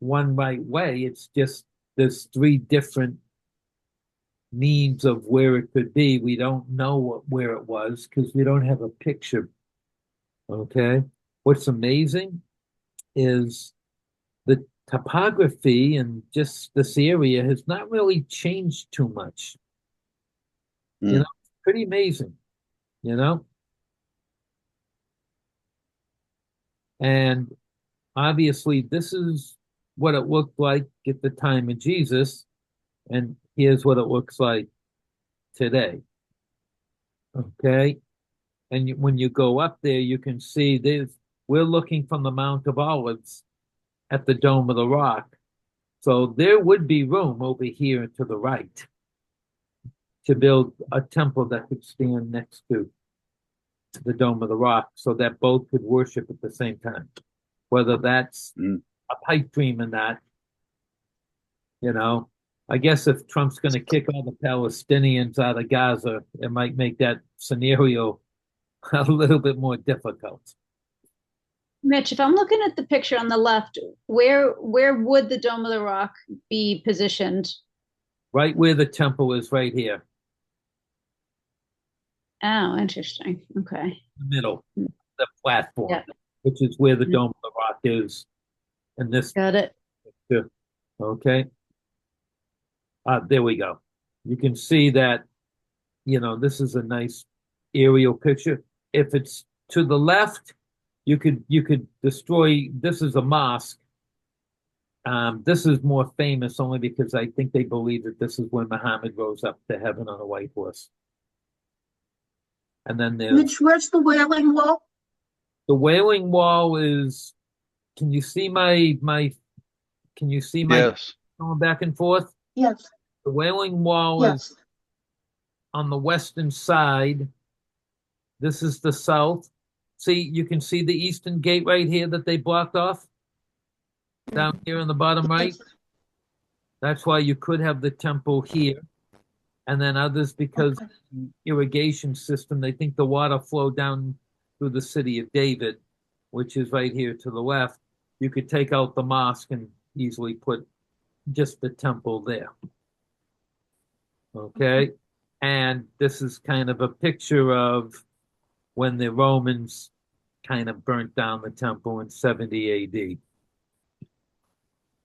one right way. It's just there's three different means of where it could be. We don't know where it was because we don't have a picture. Okay. What's amazing is the topography and just this area has not really changed too much. You know, it's pretty amazing, you know? And obviously, this is what it looked like at the time of Jesus, and here's what it looks like today. Okay, and when you go up there, you can see we're looking from the Mount of Olives at the Dome of the Rock, so there would be room over here to the right to build a temple that could stand next to the Dome of the Rock, so that both could worship at the same time. Whether that's a pipe dream in that, you know, I guess if Trump's going to kick all the Palestinians out of Gaza, it might make that scenario a little bit more difficult. Mitch, if I'm looking at the picture on the left, where would the Dome of the Rock be positioned? Right where the temple is, right here, Oh, interesting. Okay. the middle, the platform, Yeah. which is where the Dome of the Rock is. And this Got it. picture, okay. There we go. You can see that, you know, this is a nice aerial picture. If it's to the left, you could destroy. This is a mosque. This is more famous only because I think they believe that this is when Muhammad rose up to heaven on a white horse. And then there's Mitch, where's the Wailing Wall? the Wailing Wall is. Can you see my? Can you see my Yes. going back and forth? Yes, The Wailing Wall is yes. on the western side. This is the south. See, you can see the eastern gate right here that they blocked off down here in the bottom right. Yes. That's why you could have the temple here. And then others, because Okay. the irrigation system, they think the water flowed down through the city of David, which is right here to the left. You could take out the mosque and easily put just the temple there. Okay. And this is kind of a picture of when the Romans kind of burnt down the temple in 70 AD.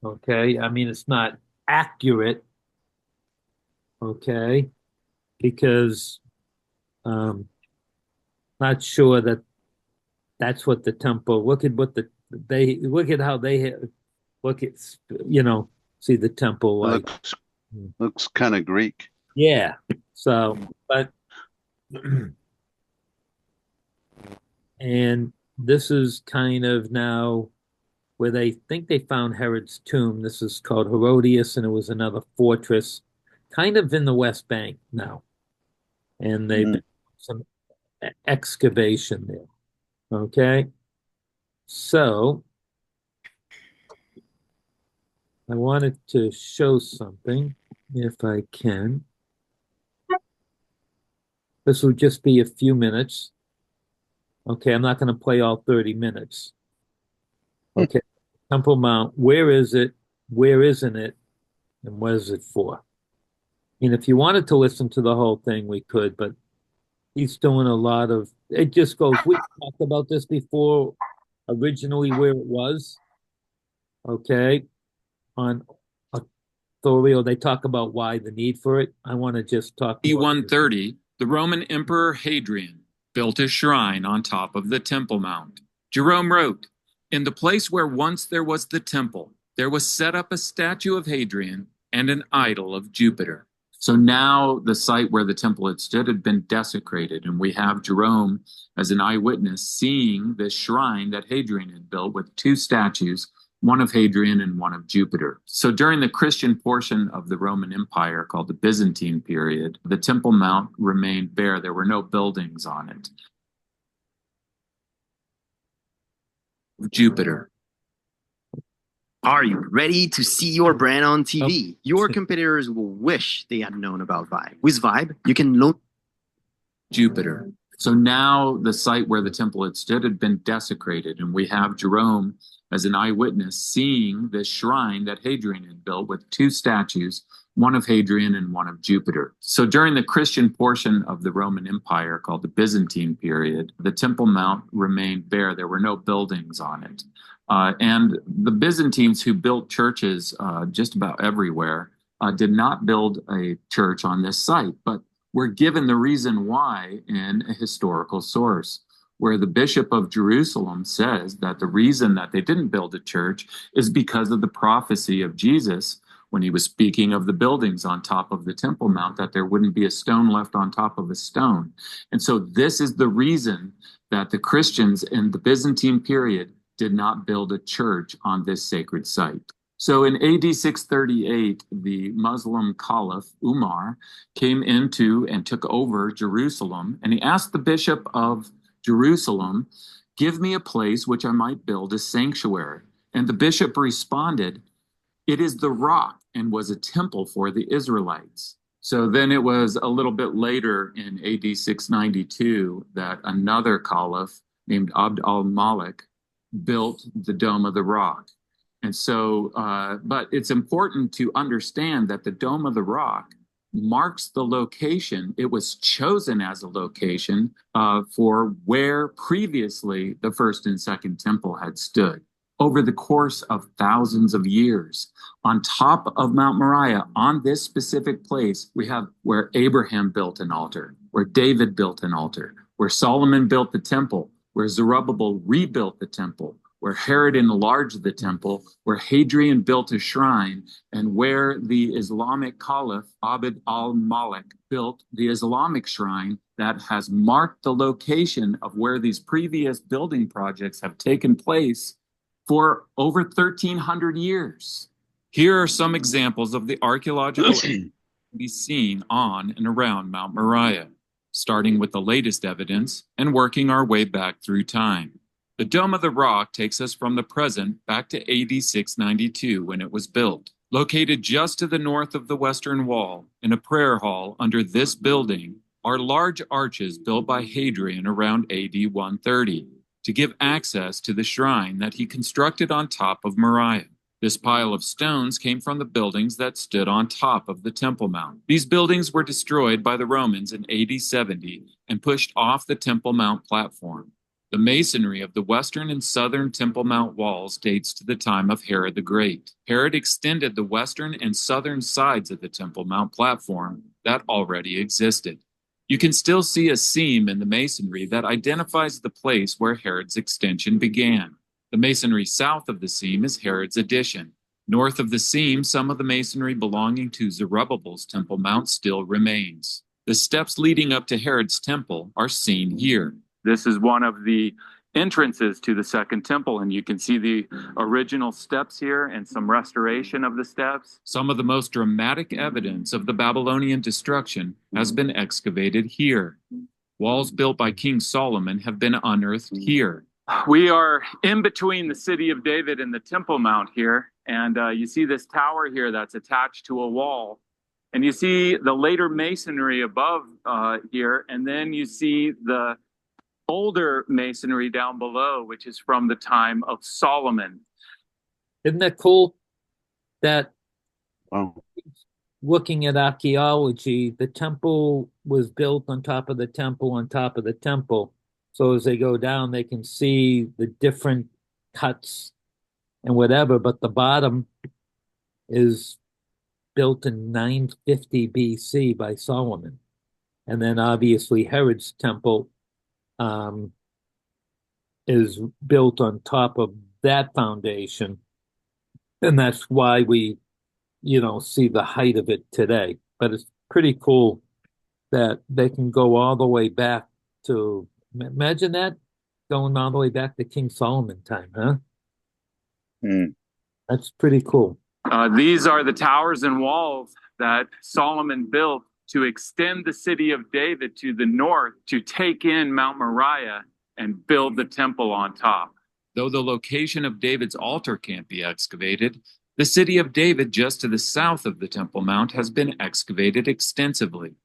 Okay. I mean, it's not accurate. Okay. Because not sure that that's what the temple, look at what look at how they look at, see the temple It like, looks kind of Greek. yeah. So, but, and this is kind of now where they think they found Herod's tomb. This is called Herodias, and it was another fortress kind of in the West Bank now. And they've done some excavation there. Okay. So I wanted to show something if I can. This will just be a few minutes. Okay, I'm not going to play all 30 minutes. Okay, Temple Mount, where is it? Where isn't it? And what is it for? And if you wanted to listen to the whole thing, we could, but he's doing a lot of, it just goes, we talked about this before, originally where it was. Okay, on authorial, they talk about why the need for it. I want to just talk about E130, the Roman Emperor Hadrian built a shrine on top of the Temple Mount. Jerome wrote, "In the place where once there was the temple, there was set up a statue of Hadrian and an idol of Jupiter." So now the site where the temple had stood had been desecrated, and we have Jerome as an eyewitness seeing this shrine that Hadrian had built with two statues, one of Hadrian and one of Jupiter. So during the Christian portion of the Roman Empire, called the Byzantine period, the Temple Mount remained bare. There were no buildings on it. Jupiter. Are you ready to see your brand on TV? Your competitors will wish they had known about Vibe. With Vibe, you can load Jupiter. So now the site where the temple had stood had been desecrated, and we have Jerome as an eyewitness seeing this shrine that Hadrian had built with two statues, one of Hadrian and one of Jupiter. So during the Christian portion of the Roman Empire, called the Byzantine period, the Temple Mount remained bare. There were no buildings on it. And the Byzantines, who built churches just about everywhere, did not build a church on this site, but we're given the reason why in a historical source, where the Bishop of Jerusalem says that the reason that they didn't build a church is because of the prophecy of Jesus when he was speaking of the buildings on top of the Temple Mount, that there wouldn't be a stone left on top of a stone. And so this is the reason that the Christians in the Byzantine period did not build a church on this sacred site. So in AD 638, the Muslim Caliph Umar came into and took over Jerusalem, and he asked the Bishop of Jerusalem, "Give me a place which I might build a sanctuary." And the bishop responded, "It is the rock," and was a temple for the Israelites. So then it was a little bit later in AD 692 that another caliph named Abd al-Malik built the Dome of the Rock. And so, but it's important to understand that the Dome of the Rock marks the location. It was chosen as a location for where previously the first and second temple had stood. Over the course of thousands of years, on top of Mount Moriah, on this specific place, we have where Abraham built an altar, where David built an altar, where Solomon built the temple, where Zerubbabel rebuilt the temple, where Herod enlarged the temple, where Hadrian built a shrine, and where the Islamic Caliph Abd al-Malik built the Islamic shrine that has marked the location of where these previous building projects have taken place for over 1,300 years. Here are some examples of the archaeological evidence to be seen on and around Mount Moriah, starting with the latest evidence and working our way back through time. The Dome of the Rock takes us from the present back to AD 692 when it was built. Located just to the north of the Western Wall, in a prayer hall under this building, are large arches built by Hadrian around AD 130 to give access to the shrine that he constructed on top of Moriah. This pile of stones came from the buildings that stood on top of the Temple Mount. These buildings were destroyed by the Romans in AD 70 and pushed off the Temple Mount platform. The masonry of the western and southern Temple Mount walls dates to the time of Herod the Great. Herod extended the western and southern sides of the Temple Mount platform that already existed. You can still see a seam in the masonry that identifies the place where Herod's extension began. The masonry south of the seam is Herod's addition. North of the seam, some of the masonry belonging to Zerubbabel's Temple Mount still remains. The steps leading up to Herod's temple are seen here. This is one of the entrances to the Second Temple, and you can see the original steps here and some restoration of the steps. Some of the most dramatic evidence of the Babylonian destruction has been excavated here. Walls built by King Solomon have been unearthed here. We are in between the city of David and the Temple Mount here, and you see this tower here that's attached to a wall. And you see the later masonry above here, and then you see the older masonry down below, which is from the time of Solomon. Isn't that cool that Wow. looking at archaeology, the temple was built on top of the temple on top of the temple. So as they go down, they can see the different cuts and whatever, but the bottom is built in 950 BC by Solomon. And then obviously Herod's temple is built on top of that foundation. And that's why we, see the height of it today. But it's pretty cool that they can go all the way back to, imagine that, going all the way back to King Solomon time, huh? Hmm. That's pretty cool. These are the towers and walls that Solomon built to extend the city of David to the north, to take in Mount Moriah and build the temple on top. Though the location of David's altar can't be excavated, the city of David just to the south of the Temple Mount has been excavated extensively.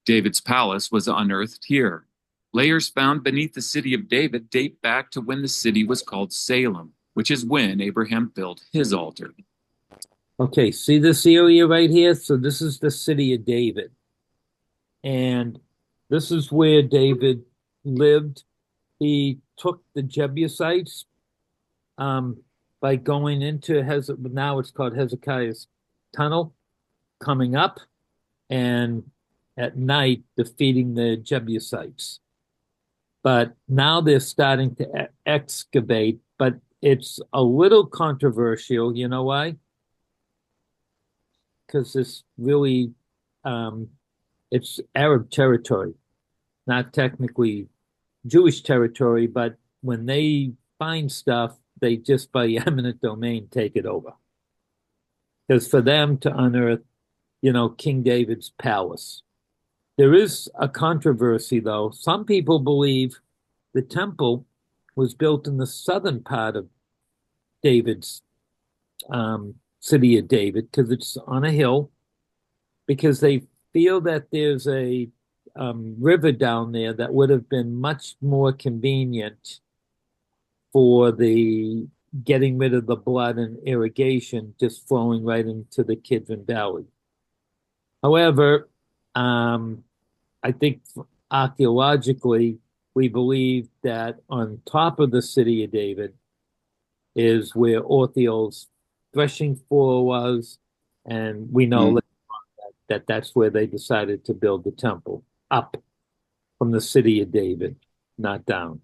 David's palace was unearthed here. Layers found beneath the city of David date back to when the city was called Salem, which is when Abraham built his altar. Okay, see this area right here? So this is the city of David. And this is where David lived. He took the Jebusites by going into now it's called Hezekiah's Tunnel, coming up, and at night defeating the Jebusites. But now they're starting to excavate, but it's a little controversial. You know why? Because this really, it's Arab territory, not technically Jewish territory, but when they find stuff, they just by eminent domain take it over. Because for them to unearth, King David's palace. There is a controversy, though. Some people believe the temple was built in the southern part of David's city of David, because it's on a hill, because they feel that there's a river down there that would have been much more convenient for the getting rid of the blood and irrigation just flowing right into the Kidron Valley. However, I think archaeologically, we believe that on top of the city of David is where Othniel's threshing floor was, and we know that that's where they decided to build the temple, up from the city of David, not down.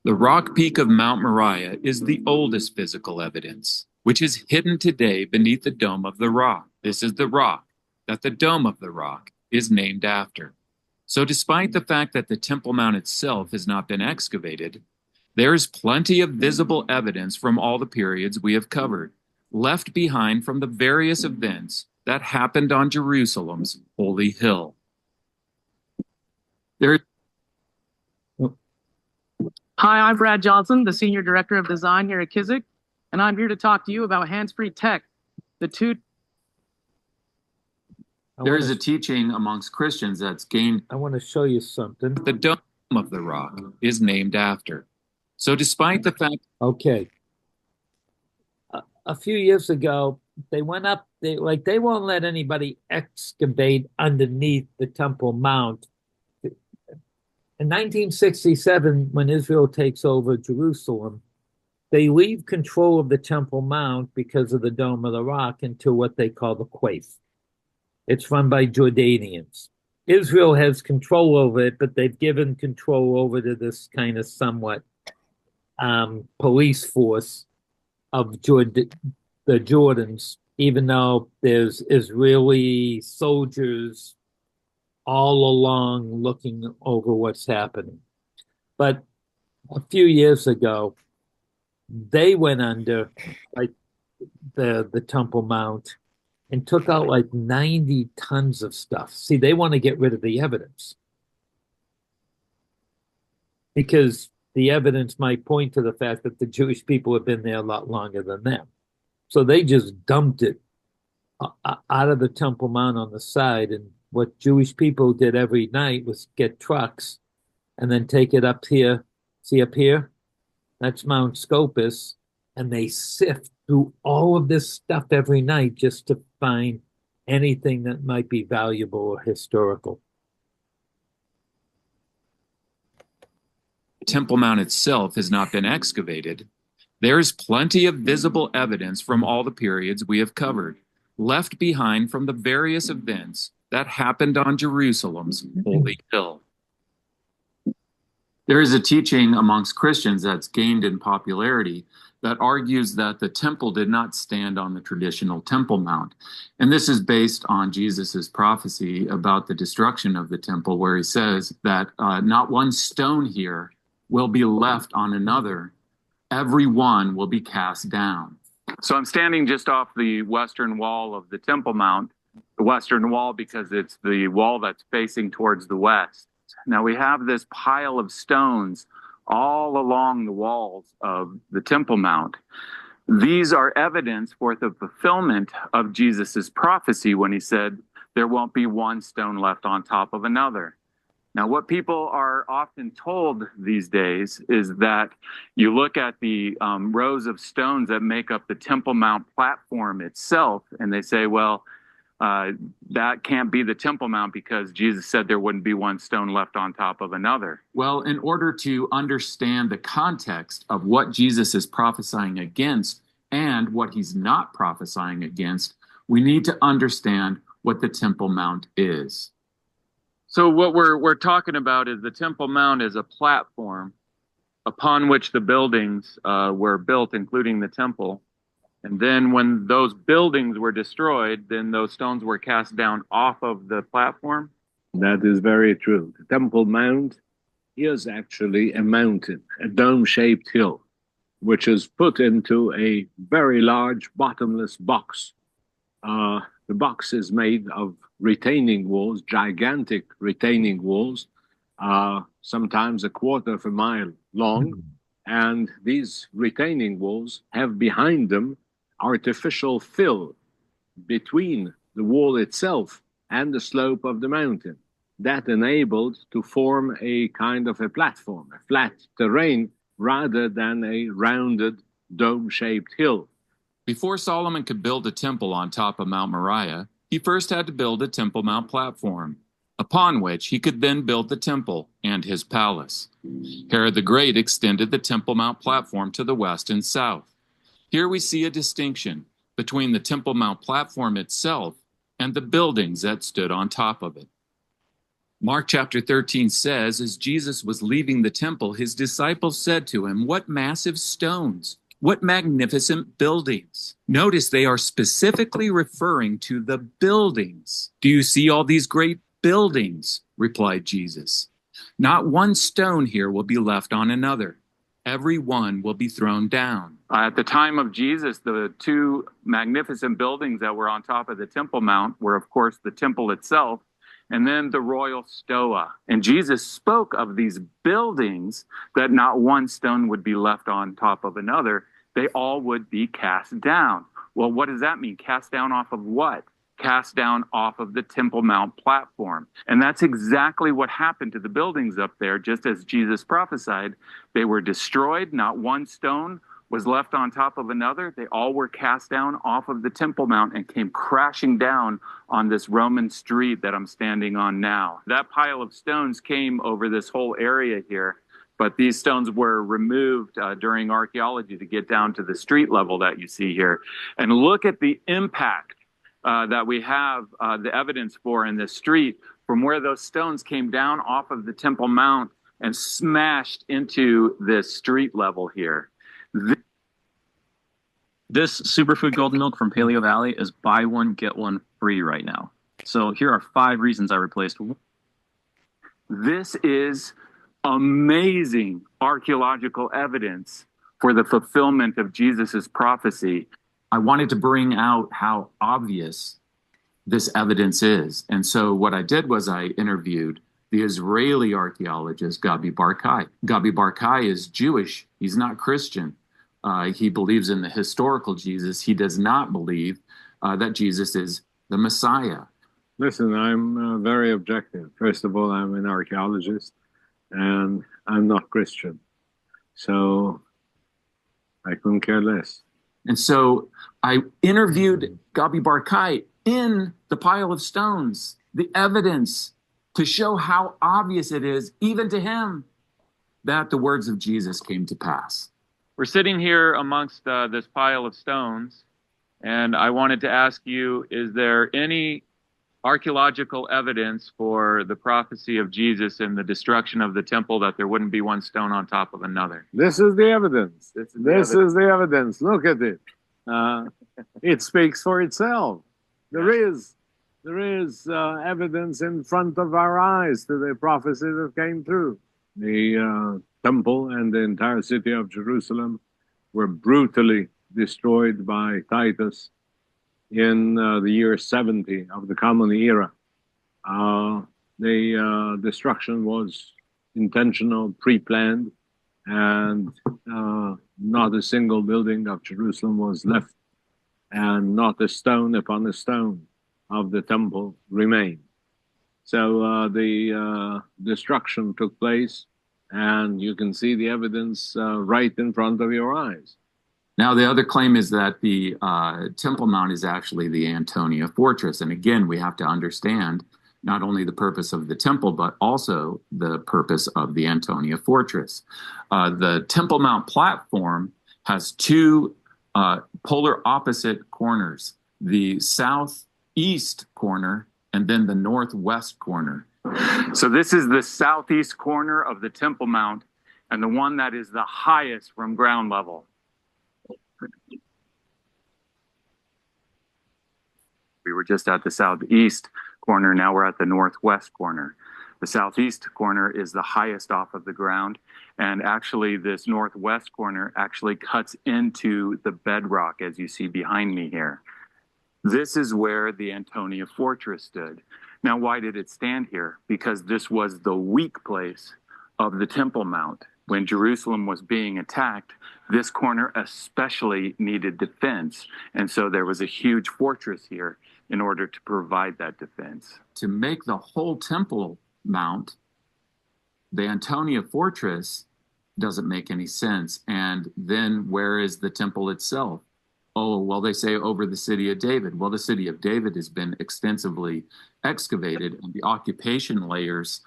The rock peak of Mount Moriah is the oldest physical evidence, which is hidden today beneath the Dome of the Rock. This is the rock that the Dome of the Rock is named after. So despite the fact that the Temple Mount itself has not been excavated, there is plenty of visible evidence from all the periods we have covered, left behind from the various events that happened on Jerusalem's holy hill. Hi, I'm Brad Johnson, the Senior Director of Design here at Kizik, and I'm here to talk to you about hands-free tech. There is a teaching amongst Christians that's gained. I want to show you something. The Dome of the Rock is named after. So despite the fact... Okay. a few years ago, they went up, they won't let anybody excavate underneath the Temple Mount. In 1967, when Israel takes over Jerusalem, they leave control of the Temple Mount because of the Dome of the Rock into what they call the Quaif. It's run by Jordanians. Israel has control over it, but they've given control over to this kind of somewhat police force of the Jordans, even though there's Israeli soldiers all along looking over what's happening. But a few years ago, they went under like the Temple Mount and took out like 90 tons of stuff. See, they want to get rid of the evidence because the evidence might point to the fact that the Jewish people have been there a lot longer than them. So they just dumped it out of the Temple Mount on the side. And what Jewish people did every night was get trucks and then take it up here. See up here? That's Mount Scopus. And they sift through all of this stuff every night just to find anything that might be valuable or historical. The Temple Mount itself has not been excavated. There's plenty of visible evidence from all the periods we have covered, left behind from the various events that happened on Jerusalem's holy hill. There is a teaching amongst Christians that's gained in popularity that argues that the temple did not stand on the traditional Temple Mount. And this is based on Jesus's prophecy about the destruction of the temple, where he says that not one stone here will be left on another. Every one will be cast down. So I'm standing just off the western wall of the Temple Mount, the western wall because it's the wall that's facing towards the west. Now we have this pile of stones all along the walls of the Temple Mount. These are evidence for the fulfillment of Jesus's prophecy when he said, there won't be one stone left on top of another. Now, what people are often told these days is that you look at the rows of stones that make up the Temple Mount platform itself, and they say, well, that can't be the Temple Mount because Jesus said there wouldn't be one stone left on top of another. Well, in order to understand the context of what Jesus is prophesying against and what he's not prophesying against, we need to understand what the Temple Mount is. So what we're talking about is the Temple Mount is a platform upon which the buildings were built, including the temple. And then when those buildings were destroyed, then those stones were cast down off of the platform? That is very true. The Temple Mount is actually a mountain, a dome-shaped hill, which is put into a very large bottomless box. The box is made of retaining walls, gigantic retaining walls, sometimes a quarter of a mile long. And these retaining walls have behind them artificial fill between the wall itself and the slope of the mountain. That enabled to form a kind of a platform, a flat terrain, rather than a rounded dome-shaped hill. Before Solomon could build a temple on top of Mount Moriah, he first had to build a Temple Mount platform, upon which he could then build the temple and his palace. Herod the Great extended the Temple Mount platform to the west and south. Here we see a distinction between the Temple Mount platform itself and the buildings that stood on top of it. Mark chapter 13 says, as Jesus was leaving the temple, his disciples said to him, "What massive stones! What magnificent buildings!" Notice they are specifically referring to the buildings. "Do you see all these great buildings?" replied Jesus. "Not one stone here will be left on another. Every one will be thrown down." At the time of Jesus, the two magnificent buildings that were on top of the Temple Mount were, of course, the temple itself and then the royal stoa. And Jesus spoke of these buildings that not one stone would be left on top of another. They all would be cast down. Well, what does that mean? Cast down off of what? Cast down off of the Temple Mount platform. And that's exactly what happened to the buildings up there, just as Jesus prophesied. They were destroyed. Not one stone was left on top of another, they all were cast down off of the Temple Mount and came crashing down on this Roman street that I'm standing on now. That pile of stones came over this whole area here, but these stones were removed during archaeology to get down to the street level that you see here. And look at the impact that we have the evidence for in this street from where those stones came down off of the Temple Mount and smashed into this street level here. This superfood golden milk from Paleo Valley is buy one, get one free right now. So here are 5 reasons I replaced. This is amazing archaeological evidence for the fulfillment of Jesus's prophecy. I wanted to bring out how obvious this evidence is. And so what I did was I interviewed the Israeli archaeologist Gabi Barkai. Gabi Barkai is Jewish. He's not Christian. He believes in the historical Jesus. He does not believe that Jesus is the Messiah. Listen, I'm very objective. First of all, I'm an archaeologist, and I'm not Christian. So I couldn't care less. And so I interviewed Gabi Barkai in the pile of stones, the evidence to show how obvious it is, even to him, that the words of Jesus came to pass. We're sitting here amongst this pile of stones, and I wanted to ask you, is there any archaeological evidence for the prophecy of Jesus and the destruction of the temple that there wouldn't be one stone on top of another? This is the evidence. This is the evidence. Look at it. It speaks for itself. There is evidence in front of our eyes to the prophecy that came through. The temple and the entire city of Jerusalem were brutally destroyed by Titus in the year 70 of the Common Era. The destruction was intentional, pre-planned, and not a single building of Jerusalem was left, and not a stone upon a stone of the temple remained. So the destruction took place, and you can see the evidence right in front of your eyes. Now, the other claim is that the Temple Mount is actually the Antonia Fortress. And again, we have to understand not only the purpose of the temple, but also the purpose of the Antonia Fortress. The Temple Mount platform has 2 polar opposite corners, the southeast corner and then the northwest corner. So this is the southeast corner of the Temple Mount and the one that is the highest from ground level. We were just at the southeast corner. Now we're at the northwest corner. The southeast corner is the highest off of the ground. And actually, this northwest corner actually cuts into the bedrock, as you see behind me here. This is where the Antonia Fortress stood. Now, why did it stand here? Because this was the weak place of the Temple Mount. When Jerusalem was being attacked, this corner especially needed defense. And so there was a huge fortress here in order to provide that defense. To make the whole Temple Mount the Antonia Fortress doesn't make any sense. And then where is the temple itself? Oh, well, they say over the city of David. Well, the city of David has been extensively excavated, and the occupation layers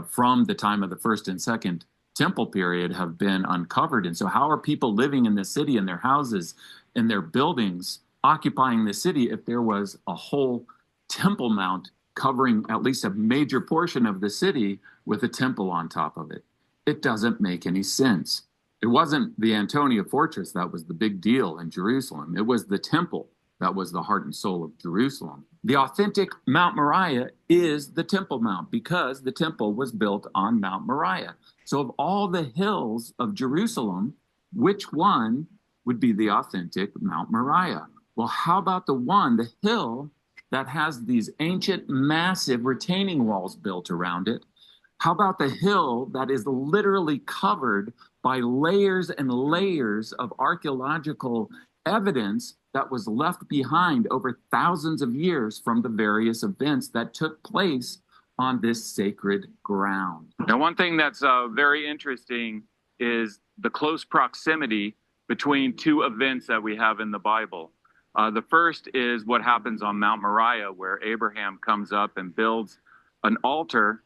from the time of the first and second temple period have been uncovered. And so how are people living in the city, in their houses, in their buildings, occupying the city if there was a whole Temple Mount covering at least a major portion of the city with a temple on top of it? It doesn't make any sense. It wasn't the Antonia Fortress that was the big deal in Jerusalem. It was the temple that was the heart and soul of Jerusalem. The authentic Mount Moriah is the Temple Mount because the temple was built on Mount Moriah. So of all the hills of Jerusalem, which one would be the authentic Mount Moriah? Well, how about the hill that has these ancient, massive retaining walls built around it? How about the hill that is literally covered by layers and layers of archaeological evidence that was left behind over thousands of years from the various events that took place on this sacred ground? Now, one thing that's very interesting is the close proximity between two events that we have in the Bible. The first is what happens on Mount Moriah, where Abraham comes up and builds an altar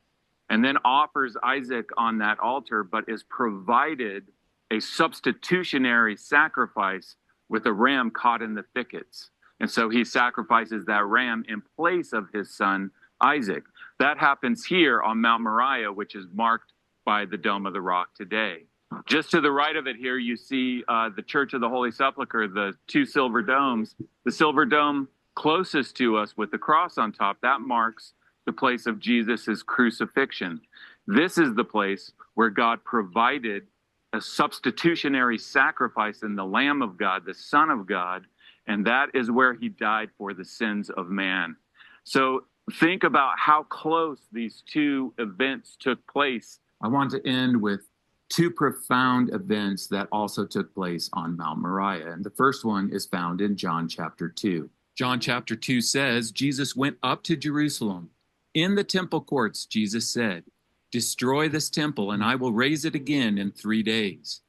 and then offers Isaac on that altar, but is provided a substitutionary sacrifice with a ram caught in the thickets. And so he sacrifices that ram in place of his son Isaac. That happens here on Mount Moriah, which is marked by the Dome of the Rock today. Just to the right of it here, you see the Church of the Holy Sepulchre, the two silver domes. The silver dome closest to us with the cross on top, that marks the place of Jesus's crucifixion. This is the place where God provided a substitutionary sacrifice in the Lamb of God, the Son of God, and that is where he died for the sins of man. So think about how close these two events took place. I want to end with two profound events that also took place on Mount Moriah. And the first one is found in John chapter 2. John chapter 2 says, Jesus went up to Jerusalem. In the temple courts, Jesus said, "Destroy this temple, and I will raise it again in 3 days."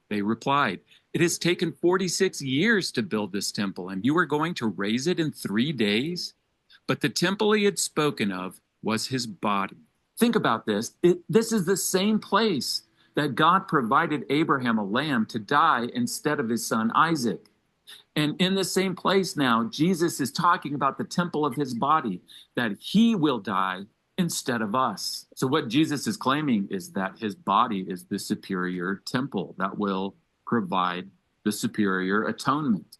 They replied, "It has taken 46 years to build this temple, and you are going to raise it in 3 days?" But the temple he had spoken of was his body. Think about this. This is the same place that God provided Abraham a lamb to die instead of his son Isaac. And in the same place now, Jesus is talking about the temple of his body, that he will die instead of us. So what Jesus is claiming is that his body is the superior temple that will provide the superior atonement.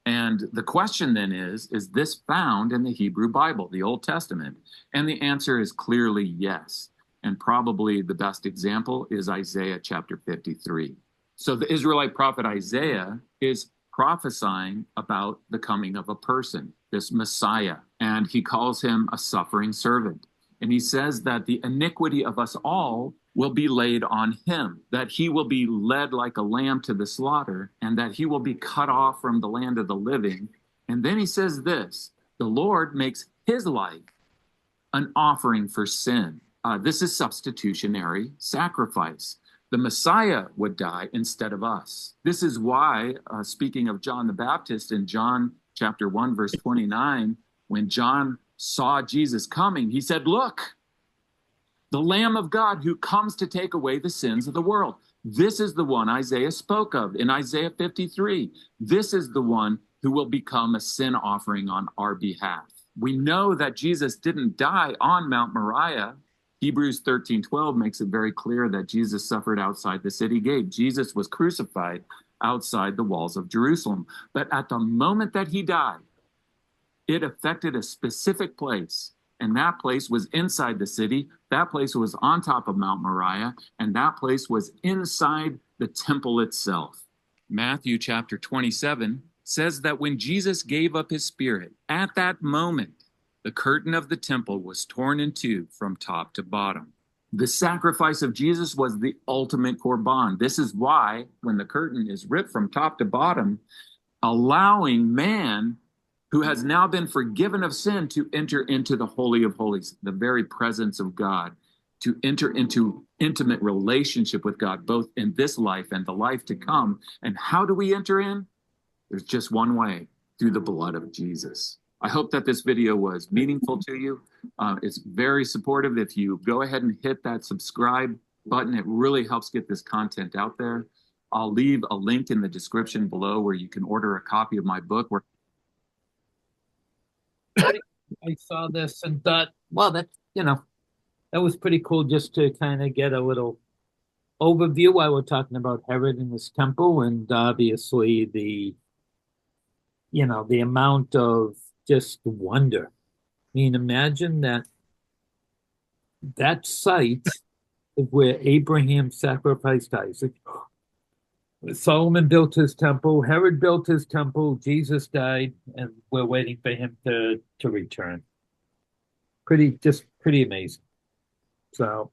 And the question then is this found in the Hebrew Bible, the Old Testament? And the answer is clearly yes. And probably the best example is Isaiah chapter 53. So the Israelite prophet Isaiah is prophesying about the coming of a person, this Messiah, and he calls him a suffering servant. And he says that the iniquity of us all will be laid on him, that he will be led like a lamb to the slaughter, and that he will be cut off from the land of the living. And then he says this, the Lord makes his life an offering for sin. This is substitutionary sacrifice. The Messiah would die instead of us. This is why, speaking of John the Baptist in John chapter 1, verse 29, when John saw Jesus coming, he said, "Look, the Lamb of God who comes to take away the sins of the world." This is the one Isaiah spoke of in Isaiah 53. This is the one who will become a sin offering on our behalf. We know that Jesus didn't die on Mount Moriah. Hebrews 13:12 makes it very clear that Jesus suffered outside the city gate. Jesus was crucified outside the walls of Jerusalem. But at the moment that he died, it affected a specific place. And that place was inside the city. That place was on top of Mount Moriah. And that place was inside the temple itself. Matthew chapter 27 says that when Jesus gave up his spirit, at that moment, the curtain of the temple was torn in two from top to bottom. The sacrifice of Jesus was the ultimate korban. This is why when the curtain is ripped from top to bottom, allowing man who has now been forgiven of sin to enter into the Holy of Holies, the very presence of God, to enter into intimate relationship with God, both in this life and the life to come. And how do we enter in? There's just one way, through the blood of Jesus. I hope that this video was meaningful to you. It's very supportive. If you go ahead and hit that subscribe button, it really helps get this content out there. I'll leave a link in the description below where you can order a copy of my book. I saw this and thought, well, that was pretty cool just to kind of get a little overview while we're talking about Herod and his temple, and obviously the amount of just wonder. I mean, imagine that site is where Abraham sacrificed Isaac. Solomon built his temple, Herod built his temple, Jesus died, and we're waiting for him to return. Pretty amazing. So,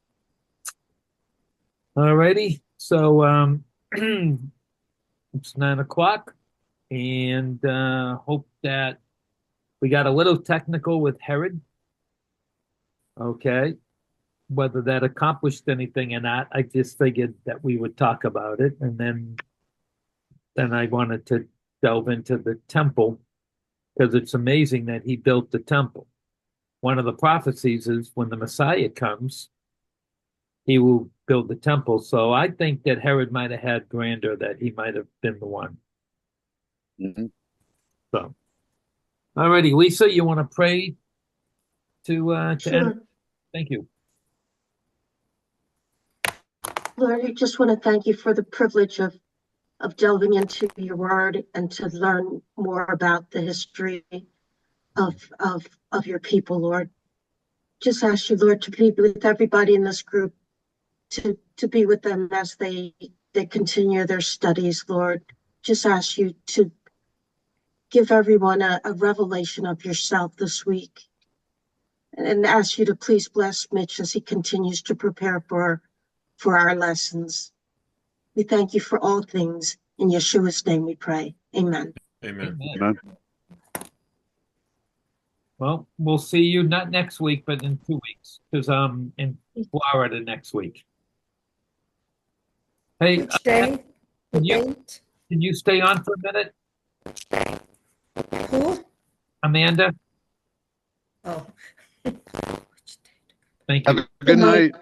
alrighty. So, it's 9 o'clock, and hope that we got a little technical with Herod. Okay. Whether that accomplished anything or not, I just figured that we would talk about it. And then then I wanted to delve into the temple because it's amazing that he built the temple. One of the prophecies is when the Messiah comes, he will build the temple. So I think that Herod might have had grandeur, that he might have been the one. Mhm. So, alrighty, Lisa, you want to pray to end? Sure. Thank you. Lord, I just want to thank you for the privilege of delving into your word and to learn more about the history of your people, Lord. Just ask you, Lord, to be with everybody in this group, to be with them as they continue their studies, Lord. Just ask you to give everyone a revelation of yourself this week. And ask you to please bless Mitch as he continues to prepare for our lessons. We thank you for all things. In Yeshua's name we pray. Amen. Amen. Amen. Well, we'll see you not next week, but in 2 weeks, because I'm in Florida next week. Hey, Which day? The you- date? can you stay on for a minute, Who? Amanda? Oh. Thank Have you. a good night.